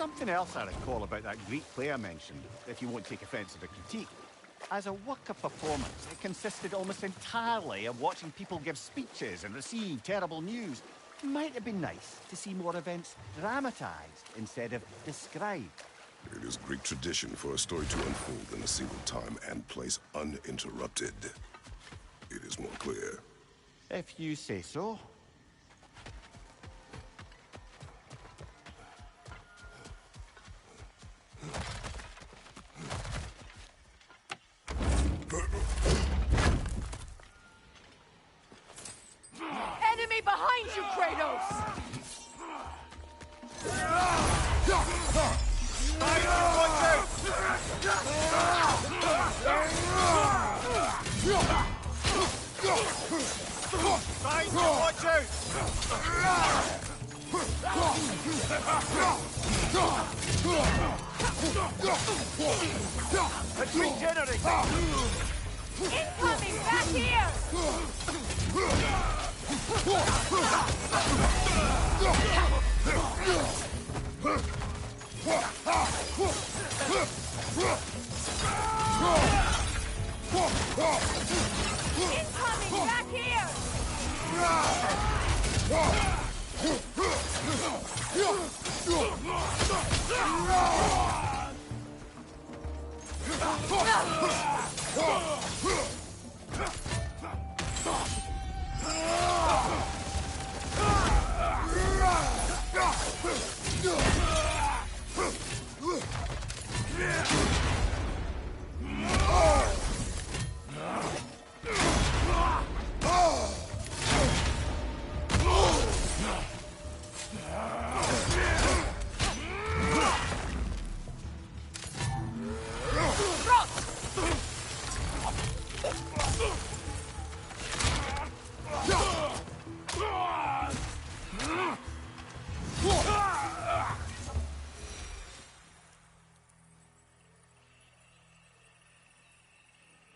something else I recall about that Greek play I mentioned, if you won't take offense at the critique. As a work of performance, it consisted almost entirely of watching people give speeches and receive terrible news. Might have been nice to see more events dramatized instead of described. It is great tradition for a story to unfold in a single time and place uninterrupted. It is more clear. If you say so. Enemy behind you, Kratos! Watch out! Let's regenerate! Incoming! Back here! Incoming! Back here!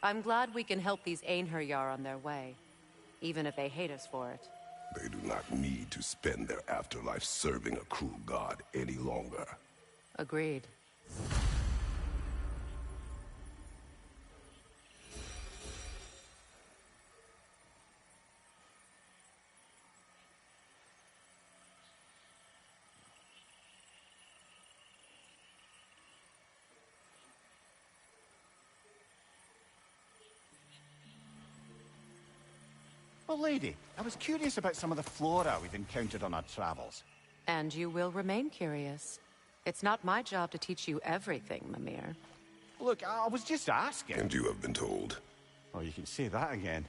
I'm glad we can help these Einherjar on their way, even if they hate us for it. They do not need to spend their afterlife serving a cruel god any longer. Agreed. Well, lady, I was curious about some of the flora we've encountered on our travels. And you will remain curious. It's not my job to teach you everything, Mimir. Look, I was just asking. And you have been told. Oh, you can say that again.